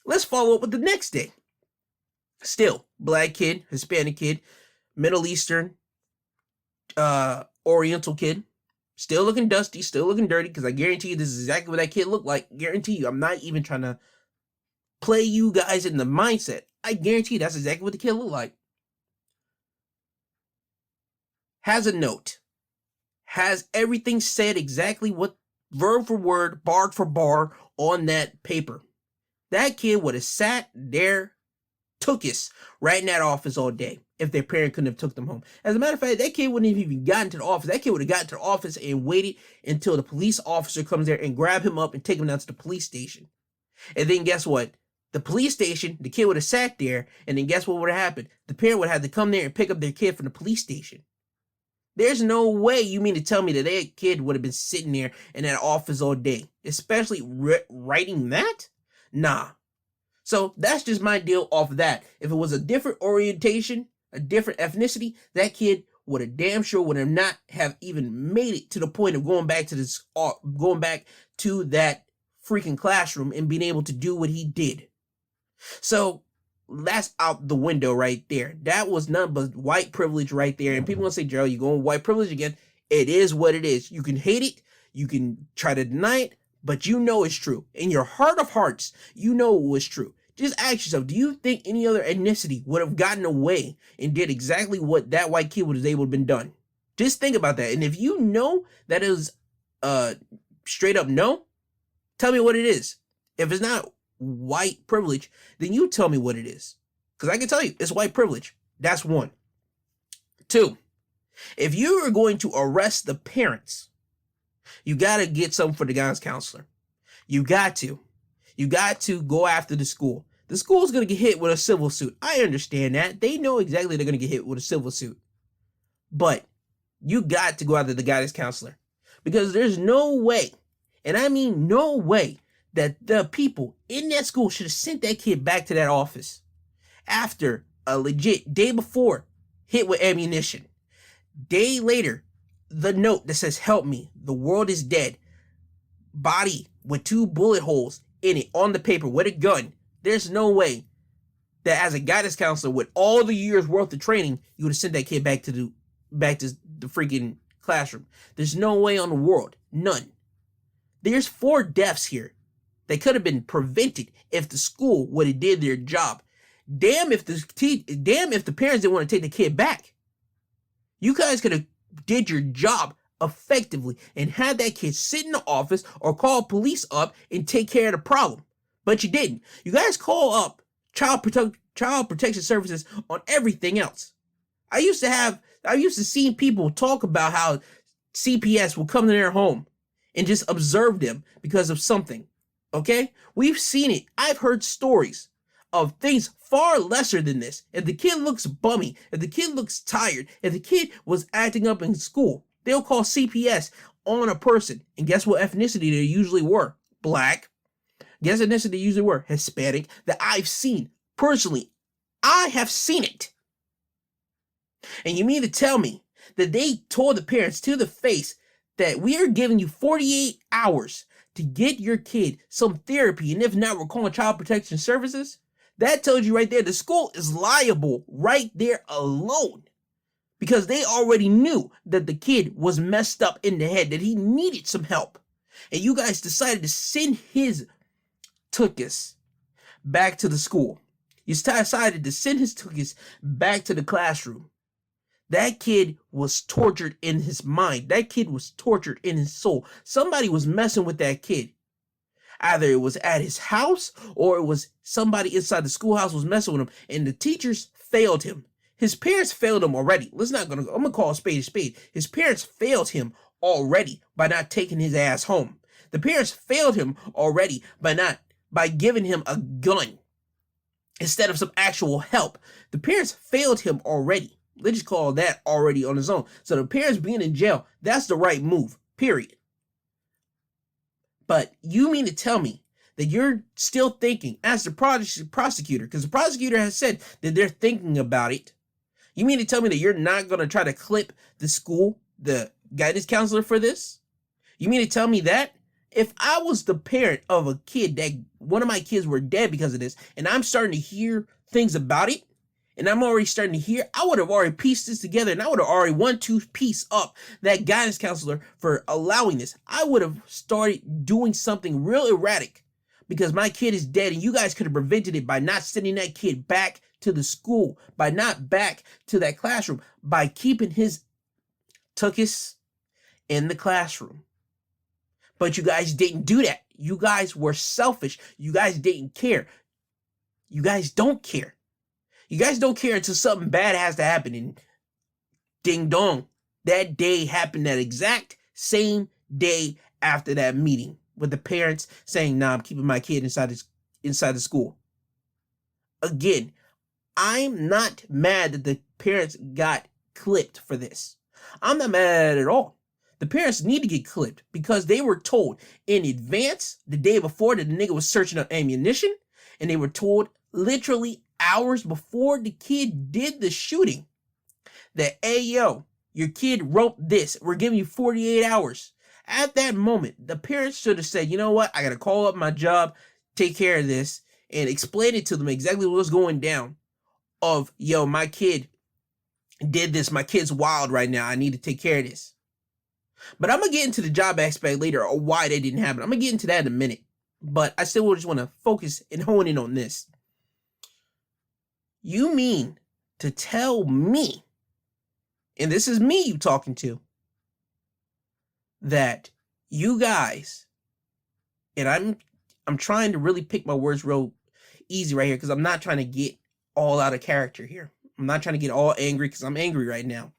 Let's follow up with the next day. Still, black kid, Hispanic kid, Middle Eastern, Oriental kid. Still looking dusty, still looking dirty, because I guarantee you this is exactly what that kid looked like. Guarantee you. I'm not even trying to play you guys in the mindset. I guarantee you that's exactly what the kid looked like. Has a note. Has everything said exactly what, verb for word, bar for bar, on that paper. That kid would have sat there, took us right in that office all day if their parent couldn't have took them home. As a matter of fact, that kid wouldn't have even gotten to the office. That kid would have gotten to the office and waited until the police officer comes there and grab him up and take him down to the police station. And then guess what? The police station, the kid would have sat there, and then guess what would have happened? The parent would have to come there and pick up their kid from the police station. There's no way you mean to tell me that that kid would have been sitting there in that office all day, especially writing that? Nah. So that's just my deal off of that. If it was a different orientation, a different ethnicity, that kid would have damn sure would have not have even made it to the point of going back to that freaking classroom and being able to do what he did. So that's out the window right there. That was none but white privilege right there. And people gonna say, Gerald, you're going white privilege again. It is what it is. You can hate it, you can try to deny it, but you know it's true. In your heart of hearts, you know it was true. Just ask yourself, do you think any other ethnicity would have gotten away and did exactly what that white kid was able to have been done? Just think about that. And if you know that is straight up no, tell me what it is. If it's not white privilege, then you tell me what it is. Because I can tell you, it's white privilege. That's one. Two, if you are going to arrest the parents, you got to get something for the guidance counselor. You got to. You got to go after the school. The school's going to get hit with a civil suit. I understand that. They know exactly they're going to get hit with a civil suit. But you got to go after the guidance counselor. Because there's no way, and I mean no way, that the people in that school should have sent that kid back to that office after a legit day before hit with ammunition. Day later, the note that says, "Help me, the world is dead." Body with 2 bullet holes in it on the paper with a gun. There's no way that as a guidance counselor with all the years worth of training, you would have sent that kid back to the freaking classroom. There's no way on the world. None. There's 4 deaths here that could have been prevented if the school would have did their job. Damn if the parents didn't want to take the kid back. You guys could have did your job effectively and had that kid sit in the office or call police up and take care of the problem. But you didn't. You guys call up child protection services on everything else. I used to see people talk about how CPS will come to their home and just observe them because of something. Okay? We've seen it. I've heard stories of things far lesser than this. If the kid looks bummy, if the kid looks tired, if the kid was acting up in school, they'll call CPS on a person. And guess what ethnicity they usually were? Black. Guess what ethnicity they usually were? Hispanic. That I've seen. Personally, I have seen it. And you mean to tell me that they told the parents to the face that we are giving you 48 hours to get your kid some therapy, and if not, we're calling child protection services? That tells you right there the school is liable right there alone, because they already knew that the kid was messed up in the head, that he needed some help. And you guys decided to send his tuchus back to the school. You decided to send his tuchus back to the classroom. That kid was tortured in his mind. That kid was tortured in his soul. Somebody was messing with that kid. Either it was at his house or it was somebody inside the schoolhouse was messing with him, and the teachers failed him. His parents failed him already. I'm gonna call a spade a spade. His parents failed him already by not taking his ass home. The parents failed him already by giving him a gun instead of some actual help. The parents failed him already. Let's just call that already on his own. So the parents being in jail, that's the right move, period. But you mean to tell me that you're still thinking, as the prosecutor, because the prosecutor has said that they're thinking about it. You mean to tell me that you're not going to try to clip the school, the guidance counselor for this? You mean to tell me that? If I was the parent of a kid that one of my kids were dead because of this, and I'm starting to hear things about it, and I'm already starting to hear, I would have already pieced this together, and I would have already 1-2 piece up that guidance counselor for allowing this. I would have started doing something real erratic because my kid is dead, and you guys could have prevented it by not sending that kid back to the school, by not back to that classroom, by keeping his tuchus in the classroom. But you guys didn't do that. You guys were selfish. You guys didn't care. You guys don't care. You guys don't care until something bad has to happen, and ding dong, that day happened that exact same day after that meeting with the parents saying, "Nah, I'm keeping my kid inside the school." Again, I'm not mad that the parents got clipped for this. I'm not mad at all. The parents need to get clipped because they were told in advance the day before that the nigga was searching up ammunition, and they were told literally hours before the kid did the shooting that, "Hey, yo, your kid wrote this. We're giving you 48 hours. At that moment, the parents should have said, "You know what? I got to call up my job, take care of this," and explain it to them exactly what was going down of, "Yo, my kid did this. My kid's wild right now. I need to take care of this." But I'm going to get into the job aspect later or why that didn't happen. I'm going to get into that in a minute. But I still just want to focus and hone in on this. You mean to tell me, and this is me you talking to, that you guys, and I'm trying to really pick my words real easy right here because I'm not trying to get all out of character here. I'm not trying to get all angry because I'm angry right now.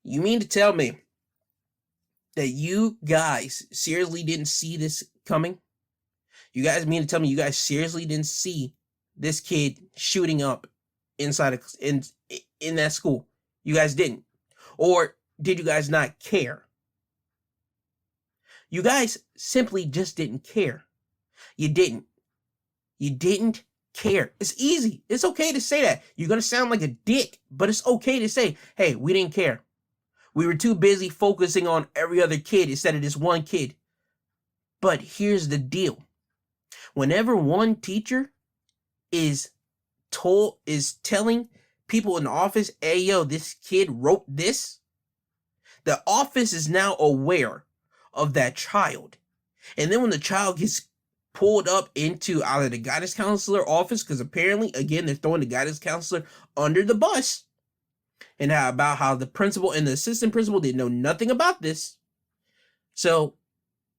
You mean to tell me that you guys seriously didn't see this coming? You guys mean to tell me you guys seriously didn't see this kid shooting up inside in that school? You guys didn't. Or did you guys not care? You guys simply just didn't care. You didn't. You didn't care. It's easy. It's okay to say that. You're going to sound like a dick, but it's okay to say, hey, we didn't care. We were too busy focusing on every other kid instead of this one kid. But here's the deal. Whenever one teacher is telling people in the office, hey, yo, this kid wrote this, the office is now aware of that child. And then when the child gets pulled up into either the guidance counselor office, because apparently, again, they're throwing the guidance counselor under the bus, and about how the principal and the assistant principal didn't know nothing about this. So,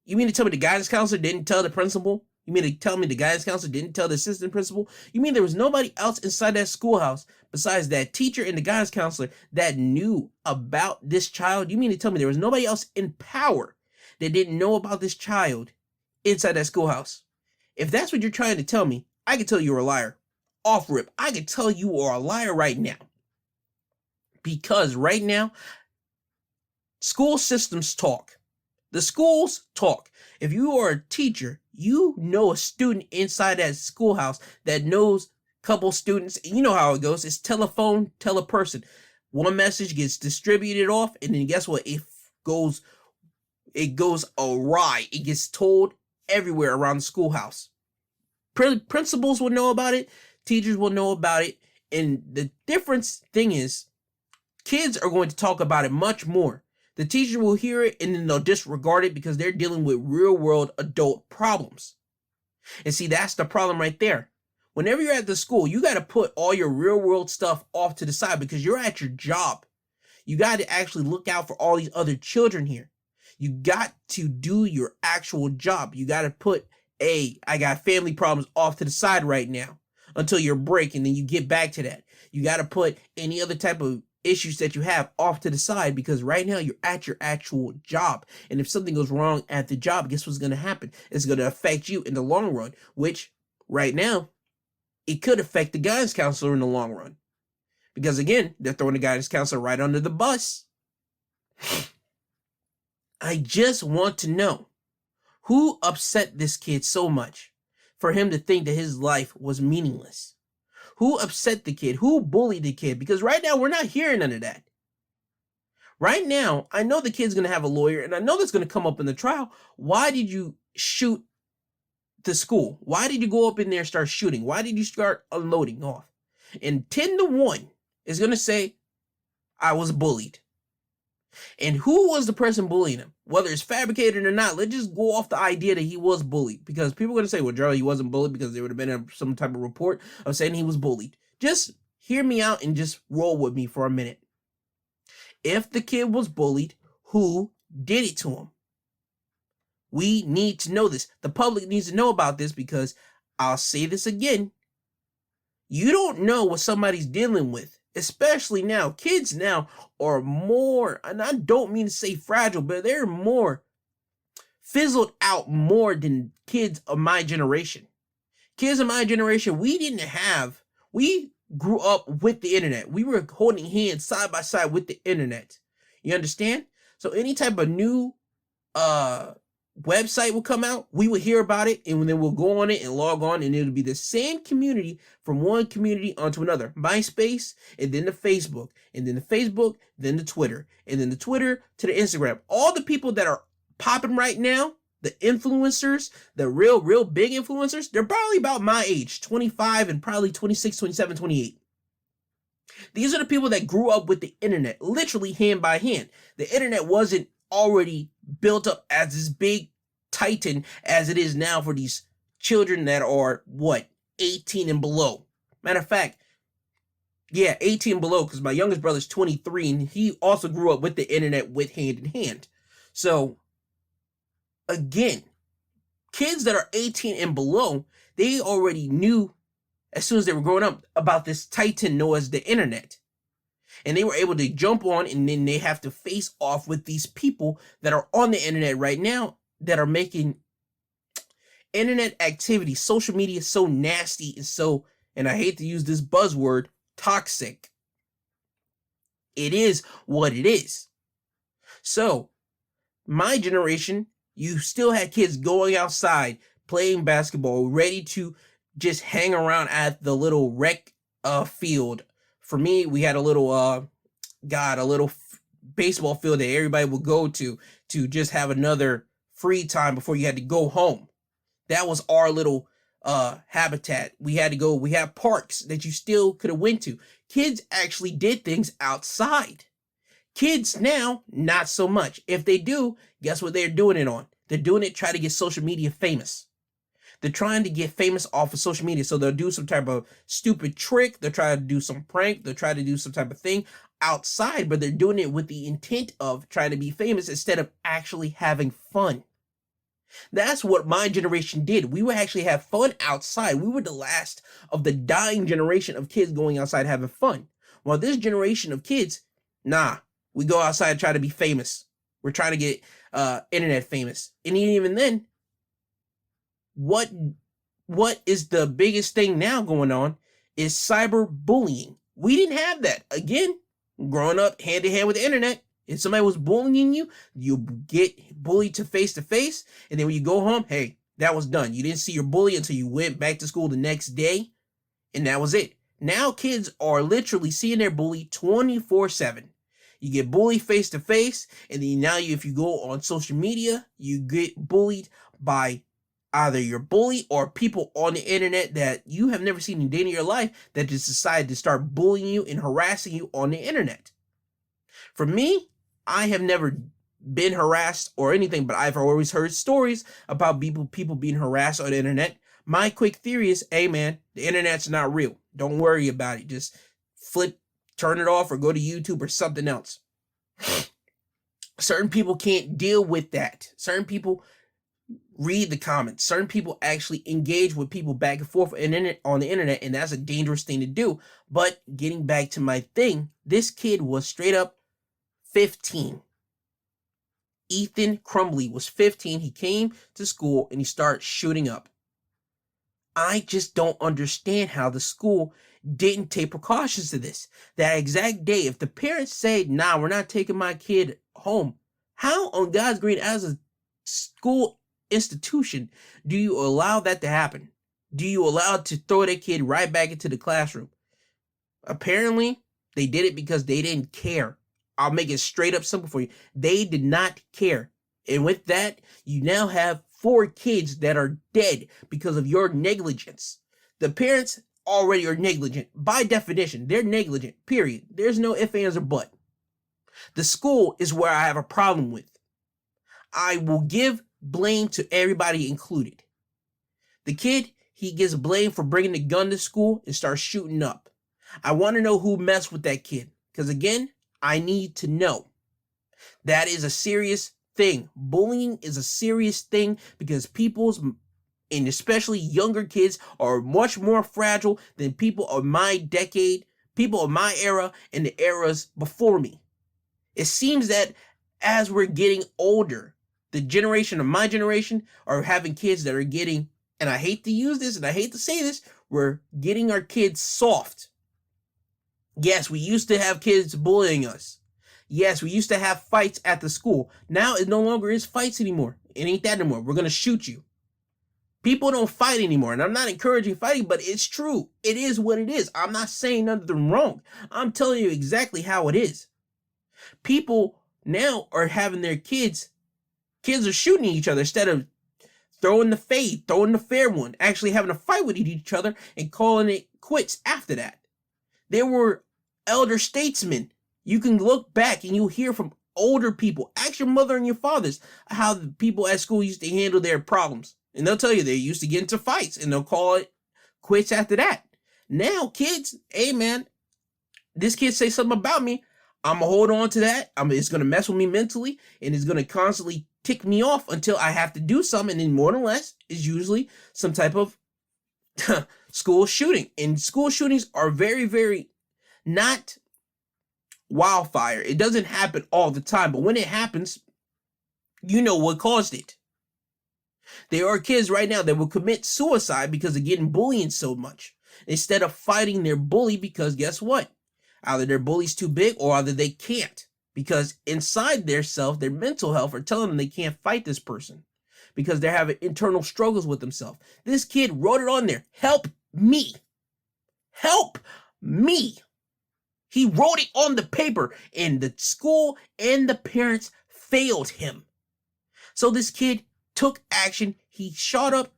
you mean to tell me the guidance counselor didn't tell the principal? You mean to tell me the guidance counselor didn't tell the assistant principal? You mean there was nobody else inside that schoolhouse besides that teacher and the guidance counselor that knew about this child? You mean to tell me there was nobody else in power that didn't know about this child inside that schoolhouse? If that's what you're trying to tell me, I can tell you're a liar. Off rip. I can tell you are a liar right now. Because right now, school systems talk. The schools talk. If you are a teacher, you know a student inside that schoolhouse that knows a couple students. You know how it goes. It's telephone, tell a person. One message gets distributed off, and then guess what? It goes awry. It gets told everywhere around the schoolhouse. Principals will know about it. Teachers will know about it. And the difference thing is, kids are going to talk about it much more. The teacher will hear it and then they'll disregard it because they're dealing with real world adult problems. And see, that's the problem right there. Whenever you're at the school, you got to put all your real world stuff off to the side because you're at your job. You got to actually look out for all these other children here. You got to do your actual job. You got to put, I got family problems off to the side right now until your break, and then you get back to that. You got to put any other type of issues that you have off to the side because right now you're at your actual job. And if something goes wrong at the job, guess what's going to happen? It's going to affect you in the long run, which right now it could affect the guidance counselor in the long run. Because again, they're throwing the guidance counselor right under the bus. I just want to know who upset this kid so much for him to think that his life was meaningless. Who upset the kid? Who bullied the kid? Because right now, we're not hearing none of that. Right now, I know the kid's going to have a lawyer, and I know that's going to come up in the trial. Why did you shoot the school? Why did you go up in there and start shooting? Why did you start unloading off? And 10-1 is going to say, I was bullied. And who was the person bullying him? Whether it's fabricated or not, let's just go off the idea that he was bullied. Because people are going to say, well, Gerald, he wasn't bullied because there would have been some type of report of saying he was bullied. Just hear me out and just roll with me for a minute. If the kid was bullied, who did it to him? We need to know this. The public needs to know about this because I'll say this again. You don't know what somebody's dealing with. Especially now, kids now are more, and I don't mean to say fragile, but they're more fizzled out more than kids of my generation. Kids of my generation, we grew up with the internet. We were holding hands side by side with the internet. You understand? So any type of new website will come out, we will hear about it, and then we'll go on it and log on, and it'll be the same community from one community onto another. MySpace, and then the Facebook, and then the Facebook, then the Twitter, and then the Twitter to the Instagram. All the people that are popping right now, the influencers, the real big influencers, they're probably about my age, 25 and probably 26, 27, 28. These are the people that grew up with the internet, literally hand by hand. The internet wasn't already built up as this big titan as it is now for these children that are 18 and below. Matter of fact, 18 and below, because my youngest brother's 23 and he also grew up with the internet with hand in hand. So again, Kids that are 18 and below, they already knew as soon as they were growing up about this titan known as the internet. And they were able to jump on, and then they have to face off with these people that are on the internet right now that are making internet activity, social media so nasty and so, and I hate to use this buzzword, toxic. It is what it is. So, my generation, you still had kids going outside, playing basketball, ready to just hang around at the little rec field. For me, we had a little baseball field that everybody would go to just have another free time before you had to go home. That was our little habitat. We had parks that you still could have went to. Kids actually did things outside. Kids now, not so much. If they do, guess what they're doing it on? They're doing it trying to get social media famous. They're trying to get famous off of social media. So they'll do some type of stupid trick. They'll try to do some prank. They'll try to do some type of thing outside, but they're doing it with the intent of trying to be famous instead of actually having fun. That's what my generation did. We would actually have fun outside. We were the last of the dying generation of kids going outside having fun. While this generation of kids, we go outside and try to be famous. We're trying to get internet famous. And even then, what is the biggest thing now going on is cyberbullying. We didn't have that. Again, growing up hand in hand with the internet, if somebody was bullying you, you get bullied to face, and then when you go home, hey, that was done. You didn't see your bully until you went back to school the next day, and that was it. Now kids are literally seeing their bully 24/7. You get bullied face to face, and then now if you go on social media, you get bullied by either your bully or people on the internet that you have never seen in a day in your life that just decided to start bullying you and harassing you on the internet. For me, I have never been harassed or anything, but I've always heard stories about people being harassed on the internet. My quick theory is, hey man, the internet's not real. Don't worry about it. Just turn it off or go to YouTube or something else. Certain people can't deal with that. Certain people read the comments. Certain people actually engage with people back and forth on the internet, and that's a dangerous thing to do. But getting back to my thing, this kid was straight up 15. Ethan Crumbly was 15. He came to school and he started shooting up. I just don't understand how the school didn't take precautions to this. That exact day, if the parents say, we're not taking my kid home, how on God's green, as a school institution, do you allow that to happen? Do you allow to throw that kid right back into the classroom? Apparently, they did it because they didn't care. I'll make it straight up simple for you. They did not care. And with that, you now have 4 kids that are dead because of your negligence. The parents already are negligent. By definition, they're negligent, period. There's no ifs, ands, or buts. The school is where I have a problem with. I will give blame to everybody included. The kid, he gets blamed for bringing the gun to school and starts shooting up. I want to know who messed with that kid. Because again, I need to know. That is a serious thing. Bullying is a serious thing because and especially younger kids, are much more fragile than people of my decade, people of my era, and the eras before me. It seems that as we're getting older, the generation of my generation are having kids that are getting, and I hate to use this and I hate to say this, we're getting our kids soft. Yes, we used to have kids bullying us. Yes, we used to have fights at the school. Now it no longer is fights anymore. It ain't that anymore. We're going to shoot you. People don't fight anymore. And I'm not encouraging fighting, but it's true. It is what it is. I'm not saying nothing wrong. I'm telling you exactly how it is. People now are having their kids are shooting each other instead of throwing the fade, throwing the fair one, actually having a fight with each other and calling it quits after that. There were elder statesmen. You can look back and you'll hear from older people. Ask your mother and your fathers how the people at school used to handle their problems. And they'll tell you they used to get into fights and they'll call it quits after that. Now, kids, hey man, this kid say something about me, I'm going to hold on to that. It's going to mess with me mentally, and it's going to constantly tick me off until I have to do something, and then more or less is usually some type of school shooting. And school shootings are very, very not wildfire. It doesn't happen all the time, but when it happens, you know what caused it. There are kids right now that will commit suicide because of getting bullied so much, instead of fighting their bully, because guess what? Either their bully's too big or either they can't, because inside their self, their mental health are telling them they can't fight this person because they're having internal struggles with themselves. This kid wrote it on there. Help me. Help me. He wrote it on the paper, and the school and the parents failed him. So this kid took action. He shot up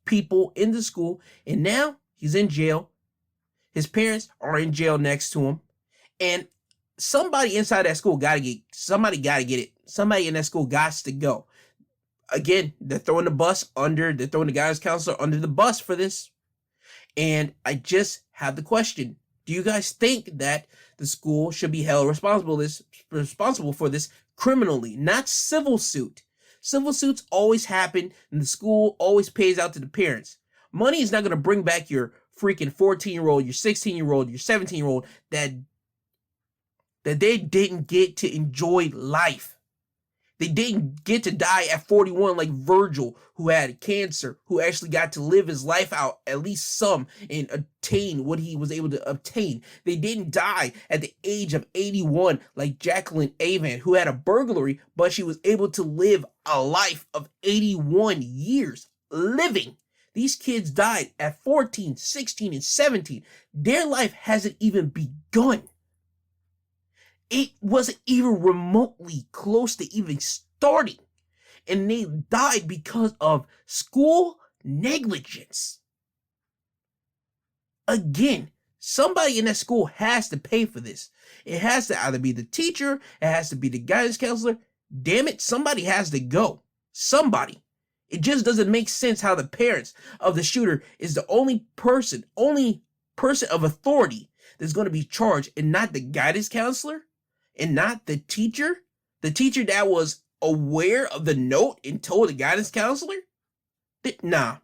people in the school, and now he's in jail. His parents are in jail next to him, and somebody inside that school got to get it. Somebody in that school got to go. Again, they're throwing the guidance counselor under the bus for this. And I just have the question. Do you guys think that the school should be held responsible for this criminally, not civil suit? Civil suits always happen, and the school always pays out to the parents. Money is not going to bring back your freaking 14-year-old, your 16-year-old, your 17-year-old that they didn't get to enjoy life. They didn't get to die at 41 like Virgil, who had cancer, who actually got to live his life out, at least some, and attain what he was able to obtain. They didn't die at the age of 81 like Jaqueline, Avant, who had a burglary, but she was able to live a life of 81 years living. These kids died at 14, 16, and 17. Their life hasn't even begun. It wasn't even remotely close to even starting. And they died because of school negligence. Again, somebody in that school has to pay for this. It has to either be the teacher, it has to be the guidance counselor. Damn it, somebody has to go. Somebody. It just doesn't make sense how the parents of the shooter is the only person of authority that's going to be charged, and not the guidance counselor. And not the teacher that was aware of the note and told the guidance counselor? Nah,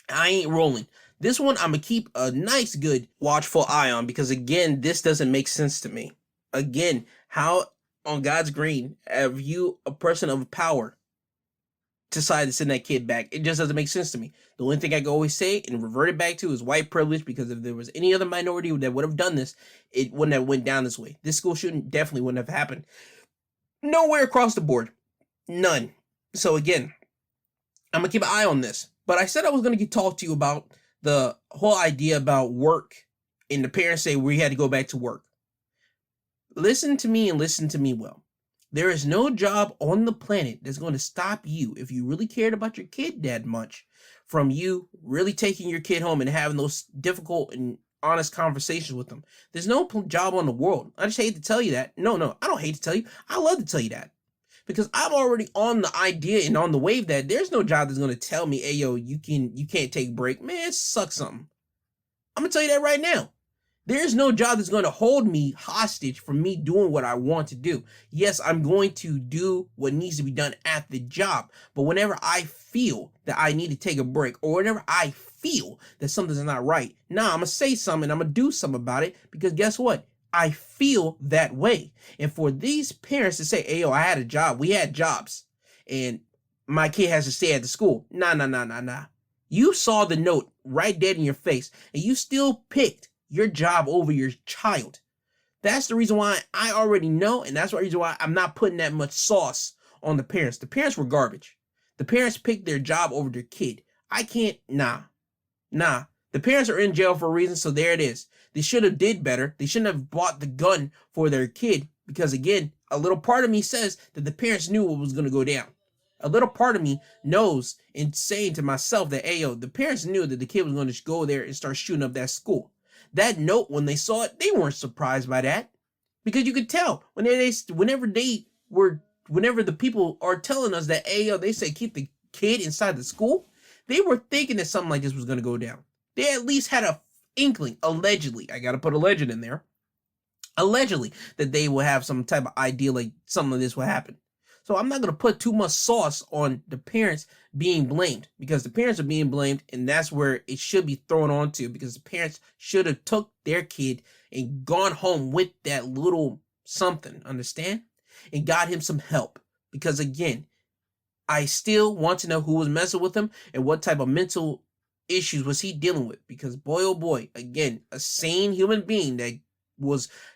I ain't rolling. This one I'm going to keep a nice, good, watchful eye on, because again, this doesn't make sense to me. Again, how on God's green have you, a person of power, decide to send that kid back? It just doesn't make sense to me. The only thing I can always say and revert it back to is white privilege, because if there was any other minority that would have done this, it wouldn't have went down this way. This school shooting definitely wouldn't have happened. Nowhere across the board. None. So again, I'm going to keep an eye on this. But I said I was going to talk to you about the whole idea about work, and the parents say we had to go back to work. Listen to me, and listen to me well. There is no job on the planet that's going to stop you, if you really cared about your kid that much, from you really taking your kid home and having those difficult and honest conversations with them. There's no job on the world. I just hate to tell you that. No, I don't hate to tell you. I love to tell you that. Because I'm already on the idea and on the wave that there's no job that's going to tell me, hey, yo, you can't take a break. Man, it sucks something. I'm going to tell you that right now. There's no job that's going to hold me hostage from me doing what I want to do. Yes, I'm going to do what needs to be done at the job. But whenever I feel that I need to take a break, or whenever I feel that something's not right, I'm going to say something, I'm going to do something about it, because guess what? I feel that way. And for these parents to say, hey, yo, I had a job, we had jobs, and my kid has to stay at the school. Nah. You saw the note right dead in your face, and you still picked your job over your child. That's the reason why I already know, and that's the reason why I'm not putting that much sauce on the parents. The parents were garbage. The parents picked their job over their kid. I can't, nah. The parents are in jail for a reason, so there it is. They should have did better. They shouldn't have bought the gun for their kid, because again, a little part of me says that the parents knew what was going to go down. A little part of me knows and saying to myself that, hey, yo, the parents knew that the kid was going to go there and start shooting up that school. That note, when they saw it, they weren't surprised by that, because you could tell whenever the people are telling us that, hey, yo, they say keep the kid inside the school, they were thinking that something like this was going to go down. They at least had a inkling, allegedly, I got to put alleged in there, allegedly, that they will have some type of idea like something like this will happen. So I'm not going to put too much sauce on the parents being blamed, because the parents are being blamed, and that's where it should be thrown onto, because the parents should have took their kid and gone home with that little something, understand? And got him some help. Because again, I still want to know who was messing with him and what type of mental issues was he dealing with, because boy oh boy, again, a sane human being that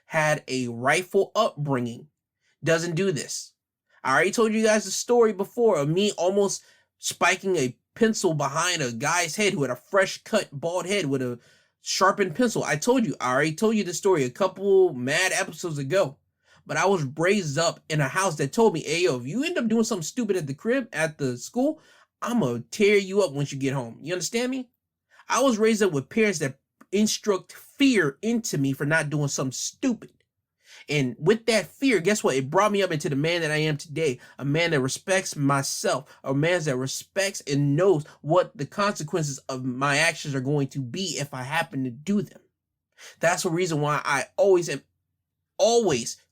had a rightful upbringing doesn't do this. I already told you guys the story before of me almost spiking a pencil behind a guy's head who had a fresh cut bald head with a sharpened pencil. I already told you the story a couple mad episodes ago. But I was raised up in a house that told me, hey, yo, if you end up doing something stupid at the crib, at the school, I'm going to tear you up once you get home. You understand me? I was raised up with parents that instruct fear into me for not doing something stupid. And with that fear, guess what? It brought me up into the man that I am today. A man that respects myself. A man that respects and knows what the consequences of my actions are going to be if I happen to do them. That's the reason why I always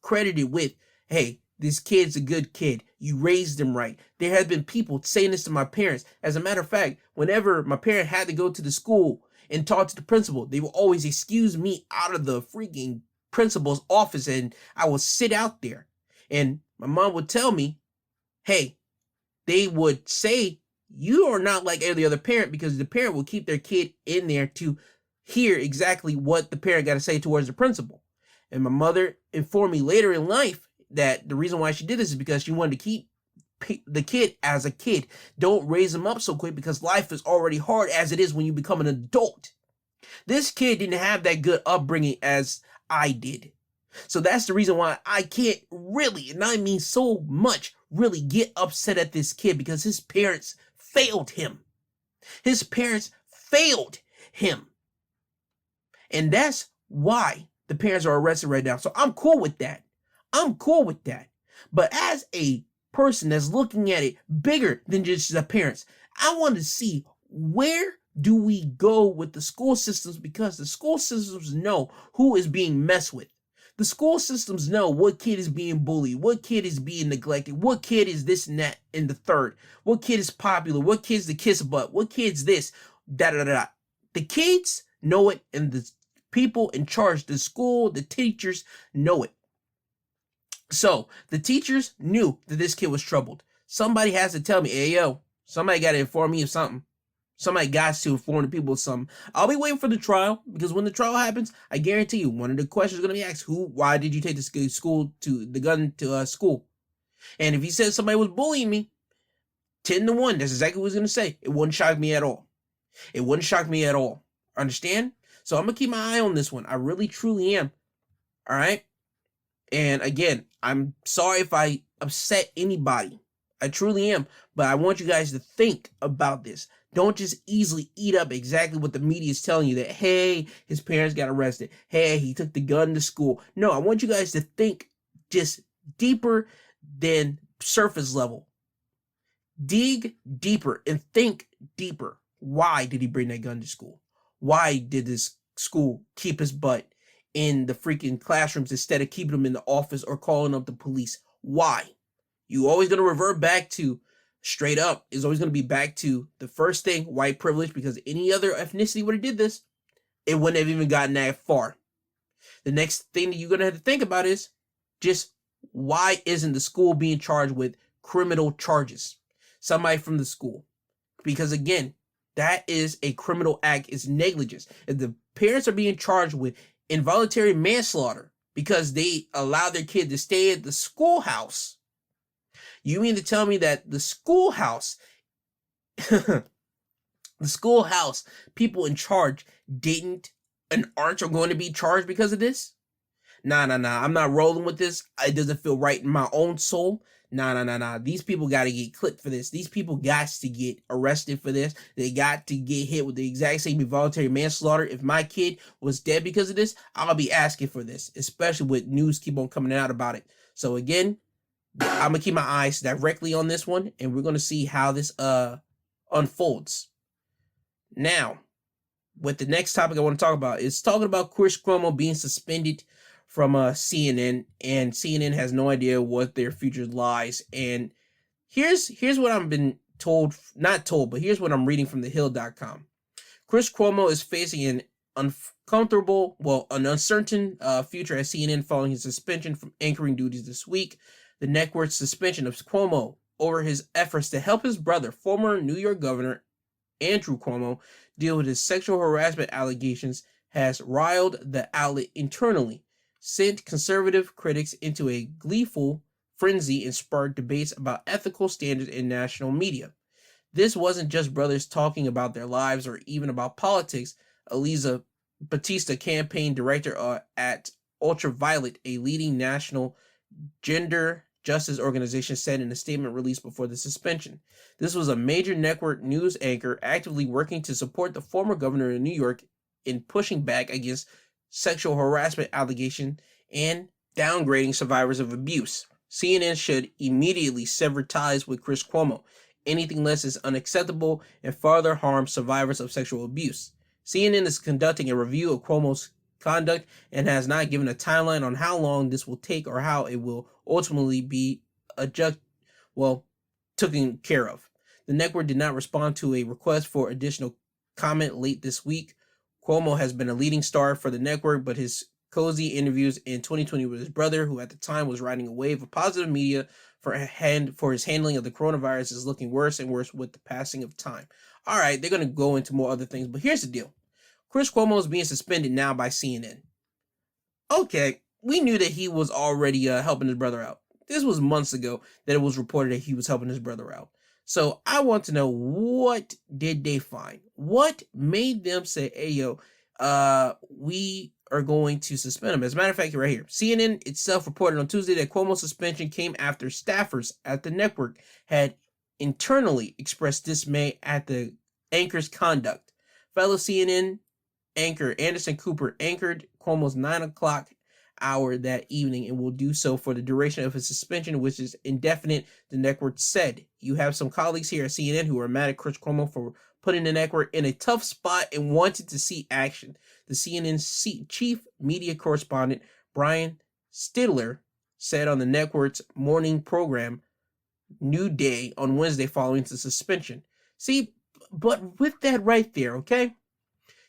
credited with, hey, this kid's a good kid. You raised him right. There have been people saying this to my parents. As a matter of fact, whenever my parent had to go to the school and talk to the principal, they would always excuse me out of the freaking principal's office, and I would sit out there. And my mom would tell me, hey, they would say, you are not like every other parent, because the parent will keep their kid in there to hear exactly what the parent got to say towards the principal. And my mother informed me later in life that the reason why she did this is because she wanted to keep the kid as a kid. Don't raise him up so quick, because life is already hard as it is when you become an adult. This kid didn't have that good upbringing as I did. So that's the reason why I can't really, and I mean so much, really get upset at this kid, because his parents failed him. His parents failed him. And that's why the parents are arrested right now. So I'm cool with that. But as a person that's looking at it bigger than just the parents, I want to see, where do we go with the school systems? Because the school systems know who is being messed with. The school systems know what kid is being bullied, what kid is being neglected, what kid is this and that and the third, what kid is popular, what kid's the kiss butt, what kid's this, da-da-da-da. The kids know it, and the people in charge, the school, the teachers know it. So the teachers knew that this kid was troubled. Somebody has to tell me, hey, yo, somebody got to inform me of something. Somebody got to inform the people of something. I'll be waiting for the trial, because when the trial happens, I guarantee you, one of the questions is going to be asked, why did you take the gun to school? And if he says somebody was bullying me, 10-1, that's exactly what he's going to say. It wouldn't shock me at all. Understand? So I'm going to keep my eye on this one. I really, truly am. All right? And again, I'm sorry if I upset anybody. I truly am. But I want you guys to think about this. Don't just easily eat up exactly what the media is telling you, that, hey, his parents got arrested. Hey, he took the gun to school. No, I want you guys to think just deeper than surface level. Dig deeper and think deeper. Why did he bring that gun to school? Why did this school keep his butt in the freaking classrooms instead of keeping him in the office or calling up the police? Why? You always going to revert back to, straight up, is always going to be back to the first thing, white privilege, because any other ethnicity would have did this, it wouldn't have even gotten that far. The next thing that you're going to have to think about is just, why isn't the school being charged with criminal charges? Somebody from the school. Because again, that is a criminal act, it's negligence. If the parents are being charged with involuntary manslaughter because they allow their kid to stay at the schoolhouse, you mean to tell me that the schoolhouse, people in charge aren't going to be charged because of this? Nah. I'm not rolling with this. It doesn't feel right in my own soul. Nah. These people got to get clipped for this. These people got to get arrested for this. They got to get hit with the exact same involuntary manslaughter. If my kid was dead because of this, I'll be asking for this, especially with news keep on coming out about it. So again, I'm going to keep my eyes directly on this one, and we're going to see how this unfolds. Now, what the next topic I want to talk about is talking about Chris Cuomo being suspended from CNN, and CNN has no idea what their future lies. And here's what I've been told, not told, but here's what I'm reading from thehill.com. Chris Cuomo is facing an uncertain future at CNN following his suspension from anchoring duties this week. The network's suspension of Cuomo over his efforts to help his brother, former New York Governor Andrew Cuomo, deal with his sexual harassment allegations has riled the outlet internally, sent conservative critics into a gleeful frenzy, and sparked debates about ethical standards in national media. This wasn't just brothers talking about their lives or even about politics. Eliza Batista, campaign director at Ultraviolet, a leading national gender justice organization, said in a statement released before the suspension. This was a major network news anchor actively working to support the former governor of New York in pushing back against sexual harassment allegations and downgrading survivors of abuse. CNN should immediately sever ties with Chris Cuomo. Anything less is unacceptable and further harms survivors of sexual abuse. CNN is conducting a review of Cuomo's conduct and has not given a timeline on how long this will take or how it will ultimately be taken care of. The network did not respond to a request for additional comment late this week. Cuomo has been a leading star for the network, but his cozy interviews in 2020 with his brother, who at the time was riding a wave of positive media for his handling of the coronavirus, is looking worse and worse with the passing of time. All right, they're going to go into more other things, but here's the deal. Chris Cuomo is being suspended now by CNN. Okay, we knew that he was already helping his brother out. This was months ago that it was reported that he was helping his brother out. So I want to know, what did they find? What made them say, hey, yo, we are going to suspend him? As a matter of fact, right here, CNN itself reported on Tuesday that Cuomo's suspension came after staffers at the network had internally expressed dismay at the anchor's conduct. Fellow CNN anchor Anderson Cooper anchored Cuomo's 9 o'clock hour that evening and will do so for the duration of his suspension, which is indefinite, the network said. You have some colleagues here at CNN who are mad at Chris Cuomo for putting the network in a tough spot and wanted to see action. The CNN chief media correspondent Brian Stidler said on the network's morning program New Day on Wednesday following the suspension. See, but with that right there, okay?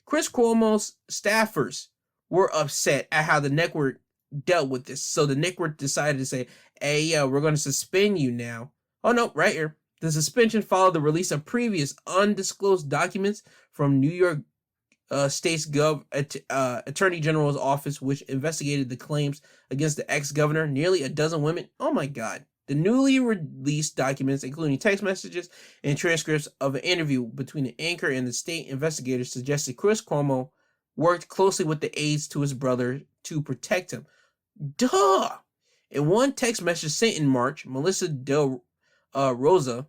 Chris Cuomo's staffers were upset at how the network dealt with this. So the network decided to say, hey, we're going to suspend you now. Oh, no, right here. The suspension followed the release of previous undisclosed documents from New York State's Attorney General's office, which investigated the claims against the ex-governor, nearly a dozen women. Oh, my God. The newly released documents, including text messages and transcripts of an interview between the anchor and the state investigators, suggested Chris Cuomo worked closely with the aides to his brother to protect him. Duh! In one text message sent in March, Melissa Del Rosa,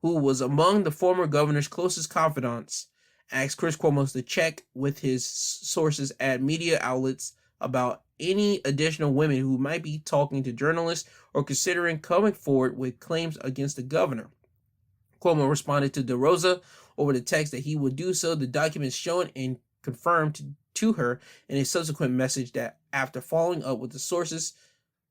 who was among the former governor's closest confidants, asked Chris Cuomo to check with his sources at media outlets about any additional women who might be talking to journalists or considering coming forward with claims against the governor. Cuomo responded to De Rosa over the text that he would do so. The documents shown and confirmed to her in a subsequent message that after following up with his sources,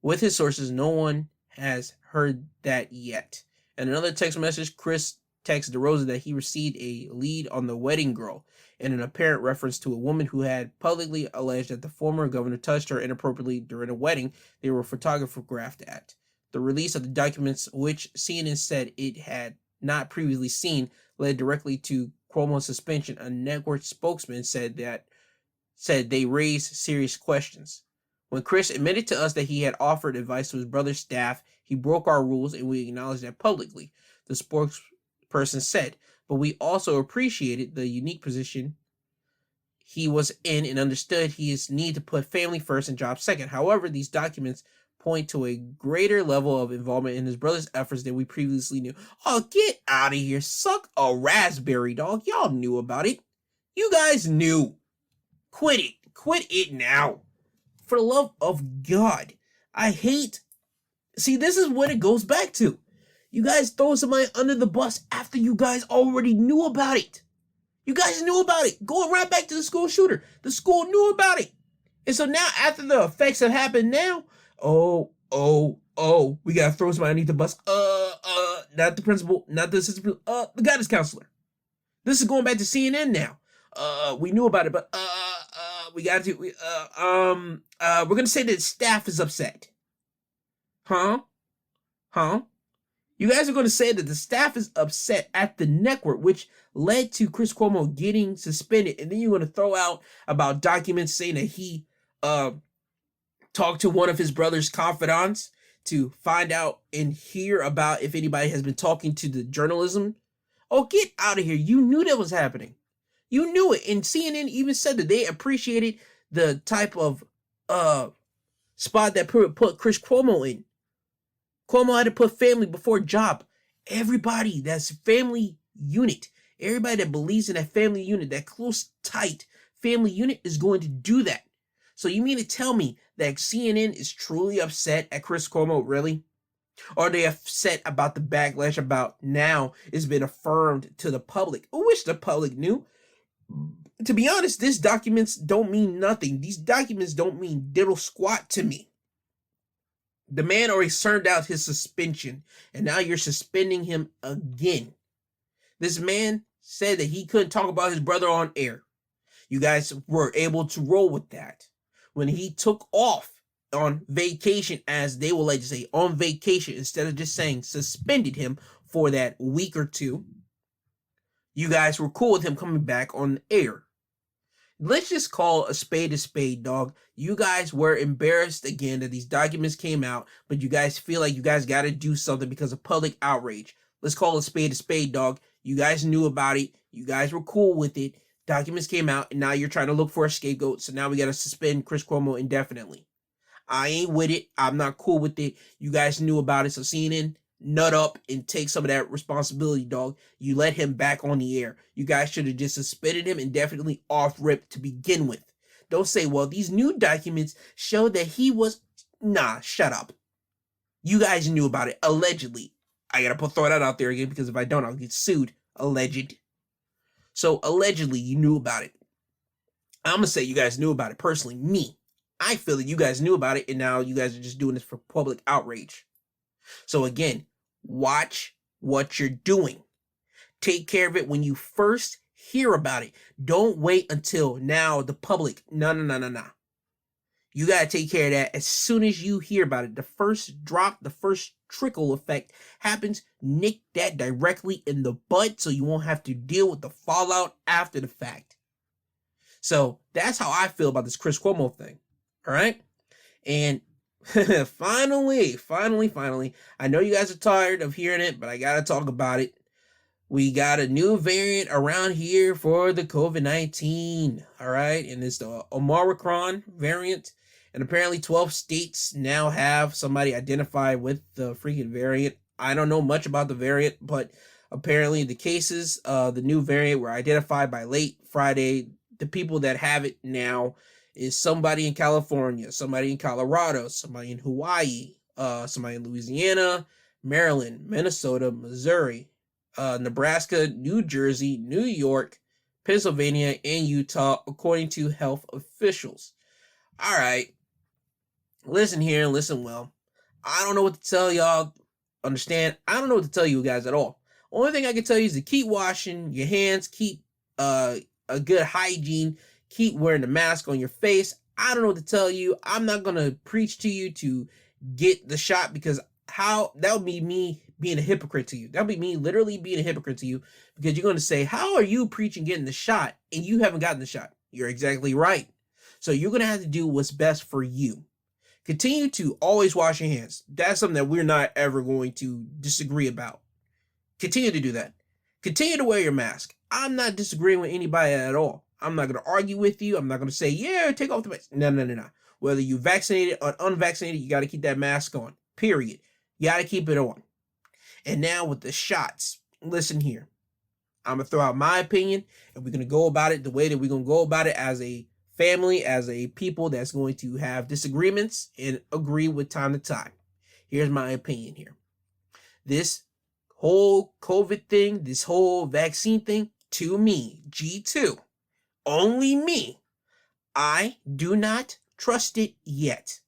no one has heard that yet. And another text message, Chris texted De Rosa that he received a lead on the wedding girl in an apparent reference to a woman who had publicly alleged that the former governor touched her inappropriately during a wedding they were photographed at. The release of the documents, which CNN said it had not previously seen, led directly to Cuomo's suspension. A network spokesman said they raised serious questions. When Chris admitted to us that he had offered advice to his brother's staff, he broke our rules and we acknowledged that publicly, the spokesperson said. But we also appreciated the unique position he was in and understood his need to put family first and job second. However, these documents point to a greater level of involvement in his brother's efforts than we previously knew. Oh, get out of here. Suck a raspberry, dog. Y'all knew about it. You guys knew. Quit it. Quit it now. For the love of God. I hate... See, this is what it goes back to. You guys throw somebody under the bus after you guys already knew about it. You guys knew about it. Going right back to the school shooter. The school knew about it. And so now, after the effects have happened now, we gotta throw somebody underneath the bus. Not the principal, not the assistant, the guidance counselor. This is going back to CNN now. We knew about it, but we got to. We're gonna say that staff is upset. Huh? You guys are gonna say that the staff is upset at the network, which led to Chris Cuomo getting suspended, and then you're gonna throw out about documents saying that he talked to one of his brother's confidants to find out and hear about if anybody has been talking to the journalism. Oh, get out of here. You knew that was happening. You knew it. And CNN even said that they appreciated the type of spot that put Chris Cuomo in. Cuomo had to put family before job. Everybody that's family unit, everybody that believes in that family unit, that close, tight family unit is going to do that. So you mean to tell me that CNN is truly upset at Chris Cuomo, really? Or are they upset about the backlash about now it's been affirmed to the public? I wish the public knew. To be honest, these documents don't mean nothing. These documents don't mean diddle squat to me. The man already served out his suspension, and now you're suspending him again. This man said that he couldn't talk about his brother on air. You guys were able to roll with that. When he took off on vacation, as they will like to say, on vacation, instead of just saying suspended him for that week or two, you guys were cool with him coming back on the air. Let's just call a spade, dog. You guys were embarrassed again that these documents came out, but you guys feel like you guys got to do something because of public outrage. Let's call a spade, dog. You guys knew about it. You guys were cool with it. Documents came out, and now you're trying to look for a scapegoat, so now we got to suspend Chris Cuomo indefinitely. I ain't with it. I'm not cool with it. You guys knew about it, so CNN, nut up and take some of that responsibility, dog. You let him back on the air. You guys should have just suspended him indefinitely off rip to begin with. Don't say, well, these new documents show that he was... Nah, shut up. You guys knew about it, allegedly. I gotta throw that out there again, because if I don't, I'll get sued. Alleged. So, allegedly, you knew about it. I'm gonna say you guys knew about it personally. Me. I feel that you guys knew about it, and now you guys are just doing this for public outrage. So again, watch what you're doing. Take care of it when you first hear about it. Don't wait until now the public. No. You got to take care of that as soon as you hear about it. The first drop, the first trickle effect happens. Nick that directly in the bud so you won't have to deal with the fallout after the fact. So that's how I feel about this Chris Cuomo thing. All right? And finally, I know you guys are tired of hearing it, but I got to talk about it. We got a new variant around here for the COVID-19, all right? And it's the Omicron variant. And apparently 12 states now have somebody identified with the freaking variant. I don't know much about the variant, but apparently the cases, the new variant were identified by late Friday. The people that have it now is somebody in California, somebody in Colorado, somebody in Hawaii, somebody in Louisiana, Maryland, Minnesota, Missouri, Nebraska, New Jersey, New York, Pennsylvania, and Utah, according to health officials. All right. Listen here, listen well. I don't know what to tell y'all. Understand? I don't know what to tell you guys at all. Only thing I can tell you is to keep washing your hands, keep a good hygiene, keep wearing the mask on your face. I don't know what to tell you. I'm not going to preach to you to get the shot, because that would be me being a hypocrite to you. That would be me literally being a hypocrite to you, because you're going to say, how are you preaching getting the shot and you haven't gotten the shot? You're exactly right. So you're going to have to do what's best for you. Continue to always wash your hands. That's something that we're not ever going to disagree about. Continue to do that. Continue to wear your mask. I'm not disagreeing with anybody at all. I'm not going to argue with you. I'm not going to say, yeah, take off the mask. No. Whether you vaccinated or unvaccinated, you got to keep that mask on. Period. You got to keep it on. And now with the shots, listen here. I'm going to throw out my opinion, and we're going to go about it the way that we're going to go about it as a family, as a people that's going to have disagreements and agree with time to time. Here's my opinion here. This whole COVID thing, this whole vaccine thing, to me, G2, only me, I do not trust it yet.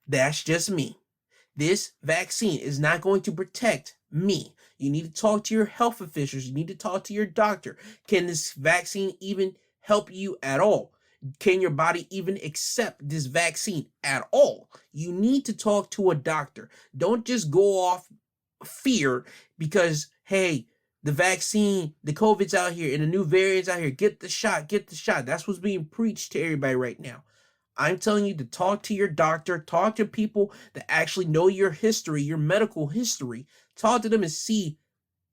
That's just me. This vaccine is not going to protect me. You need to talk to your health officials. You need to talk to your doctor. Can this vaccine even help you at all? Can your body even accept this vaccine at all? You need to talk to a doctor. Don't just go off fear because, hey, the vaccine, the COVID's out here and the new variants out here. Get the shot, get the shot. That's what's being preached to everybody right now. I'm telling you to talk to your doctor, talk to people that actually know your history, your medical history. Talk to them and see,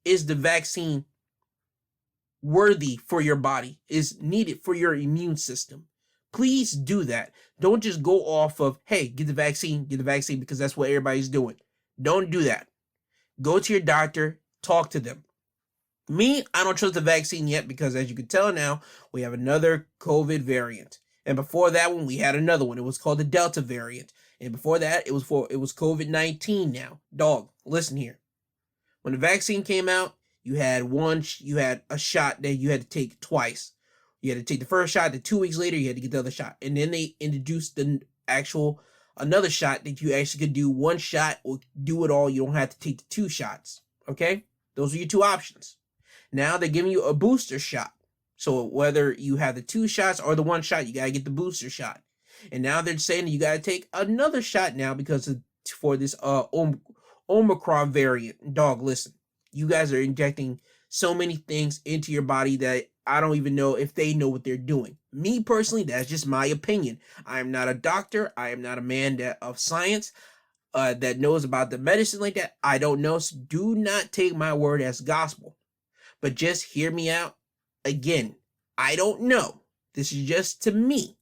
is the vaccine worthy for your body, is needed for your immune system. Please do that. Don't just go off of, hey, get the vaccine because that's what everybody's doing. Don't do that. Go to your doctor, talk to them. Me, I don't trust the vaccine yet because as you can tell now, we have another COVID variant. And before that one, we had another one. It was called the Delta variant. And before that, it was COVID-19 now. Dog, listen here. When the vaccine came out, you had a shot that you had to take twice. You had to take the first shot, then 2 weeks later, you had to get the other shot. And then they introduced another shot that you actually could do one shot or do it all. You don't have to take the 2 shots. Okay? Those are your 2 options. Now they're giving you a booster shot. So whether you have the 2 shots or the 1 shot, you got to get the booster shot. And now they're saying that you got to take another shot now because for this Omicron variant. Dog, listen. You guys are injecting so many things into your body that I don't even know if they know what they're doing. Me personally, that's just my opinion. I am not a doctor. I am not a man of science that knows about the medicine like that. I don't know. So do not take my word as gospel. But just hear me out. Again, I don't know. This is just to me.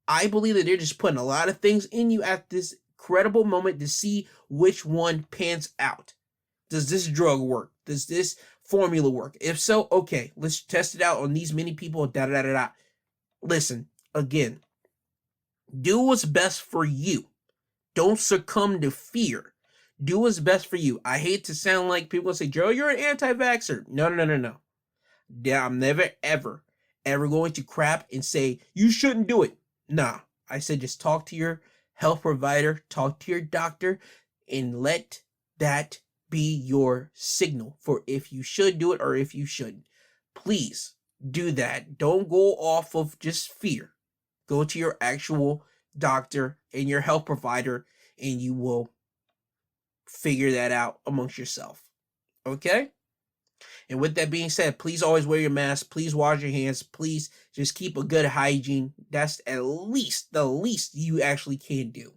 I believe that they're just putting a lot of things in you at this credible moment to see which one pans out. Does this drug work? Does this formula work? If so, okay, let's test it out on these many people. Listen, again, do what's best for you. Don't succumb to fear. Do what's best for you. I hate to sound like people say, Joe, you're an anti-vaxxer. No. Yeah, I'm never, ever going to crap and say, you shouldn't do it. Nah, I said just talk to your health provider, talk to your doctor, and let that be your signal for if you should do it or if you shouldn't. Please do that. Don't go off of just fear. Go to your actual doctor and your health provider, and you will figure that out amongst yourself. Okay? And with that being said, please always wear your mask. Please wash your hands. Please just keep a good hygiene. That's at least the least you actually can do.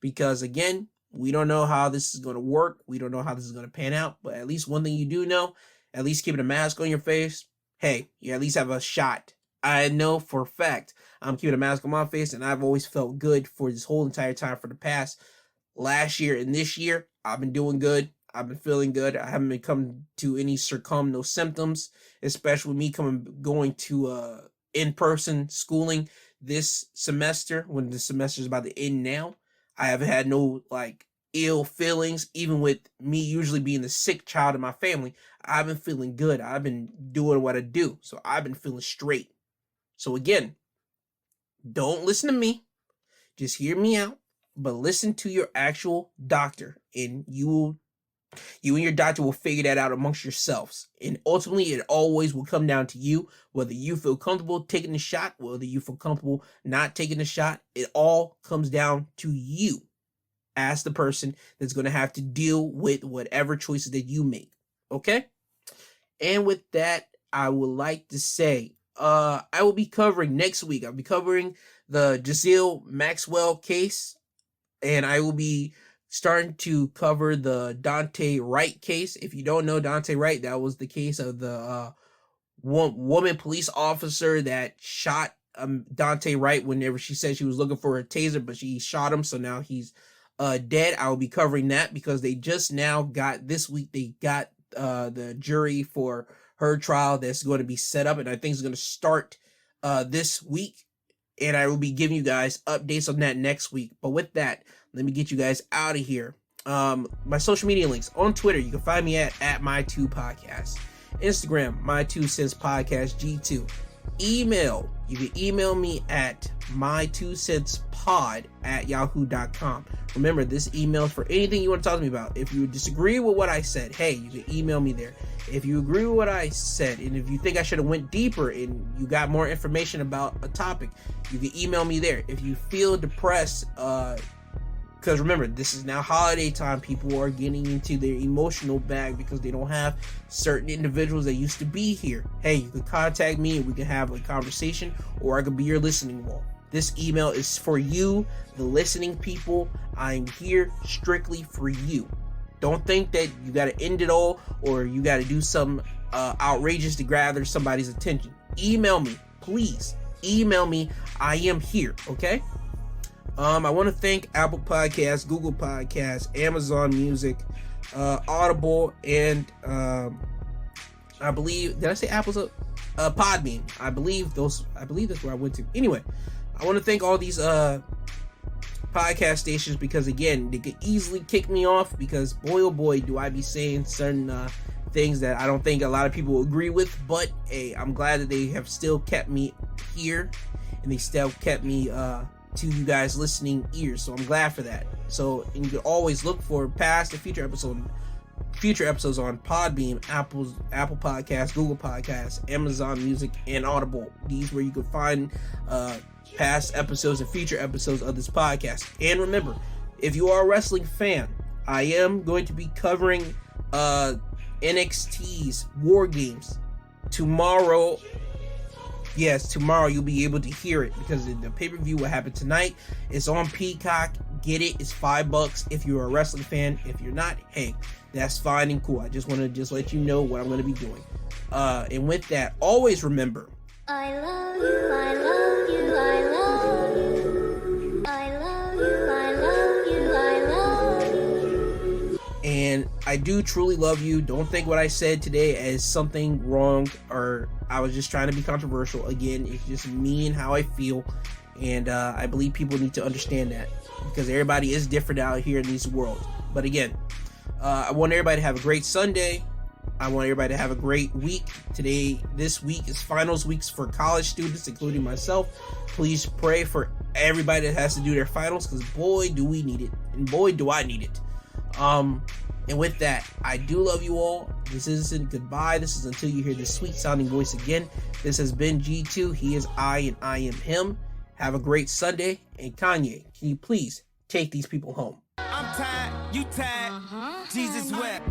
Because again, we don't know how this is going to work. We don't know how this is going to pan out. But at least one thing you do know, at least keeping a mask on your face, hey, you at least have a shot. I know for a fact I'm keeping a mask on my face, and I've always felt good for this whole entire time for the past last year and this year. I've been doing good. I've been feeling good. I haven't been coming to any no symptoms, especially me going to in-person schooling this semester when the semester is about to end now. I haven't had no ill feelings, even with me usually being the sick child in my family. I've been feeling good. I've been doing what I do. So I've been feeling straight. So again, don't listen to me. Just hear me out, but listen to your actual doctor, and you and your doctor will figure that out amongst yourselves. And ultimately, it always will come down to you, whether you feel comfortable taking the shot, whether you feel comfortable not taking the shot. It all comes down to you as the person that's going to have to deal with whatever choices that you make. Okay? And with that, I would like to say, I will be covering next week. I'll be covering the Giselle Maxwell case, and I will be starting to cover the Daunte Wright case. If you don't know Daunte Wright, that was the case of the woman police officer that shot Daunte Wright whenever she said she was looking for a taser, but she shot him, so now he's dead. I will be covering that because they just now got, this week, they got the jury for her trial that's going to be set up, and I think it's going to start this week, and I will be giving you guys updates on that next week. But with that, let me get you guys out of here. My social media links on Twitter, you can find me at My2Podcast. Instagram, My2Cents Podcast G2. email. You can email me at my2centspod@yahoo.com. Remember, this email is for anything you want to talk to me about. If you disagree with what I said, hey, you can email me there. If you agree with what I said, and if you think I should have went deeper and you got more information about a topic, you can email me there. If you feel depressed, because remember, this is now holiday time. People are getting into their emotional bag because they don't have certain individuals that used to be here. Hey, you can contact me and we can have a conversation, or I could be your listening wall. This email is for you, the listening people. I'm here strictly for you. Don't think that you got to end it all or you got to do something outrageous to gather somebody's attention. Email me, please. Email me. I am here, okay? I want to thank Apple Podcasts, Google Podcasts, Amazon Music, Audible, and I believe, did I say Apple's Podbean? I believe that's where I went to. Anyway, I want to thank all these podcast stations because, again, they could easily kick me off because, boy, oh boy, do I be saying certain things that I don't think a lot of people agree with. But, hey, I'm glad that they have still kept me here and they still kept me to you guys listening ears, so I'm glad for that. So, and you can always look for past and future episodes on Podbean, Apple Podcasts, Google Podcasts, Amazon Music, and Audible. These where you can find past episodes and future episodes of this podcast. And remember, if you are a wrestling fan, I am going to be covering NXT's War Games tomorrow. Yes, tomorrow you'll be able to hear it because the pay-per-view will happen tonight. It's on Peacock. Get it. It's $5 if you're a wrestling fan. If you're not, hey, that's fine and cool. I just want to let you know what I'm going to be doing. And with that, always remember, I love you, I love you, I love you. I love you, I love you, I love you. and I do truly love you. Don't think what I said today as something wrong or I was just trying to be controversial. Again, it's just me and how I feel. And I believe people need to understand that because everybody is different out here in this world. But again, I want everybody to have a great Sunday. I want everybody to have a great week. This week is finals weeks for college students, including myself. Please pray for everybody that has to do their finals because boy, do we need it. And boy, do I need it. And with that, I do love you all. This isn't goodbye. This is until you hear this sweet sounding voice again. This has been G2. He is I and I am him. Have a great Sunday. And Kanye, can you please take these people home? I'm tired, you tired, Jesus wept.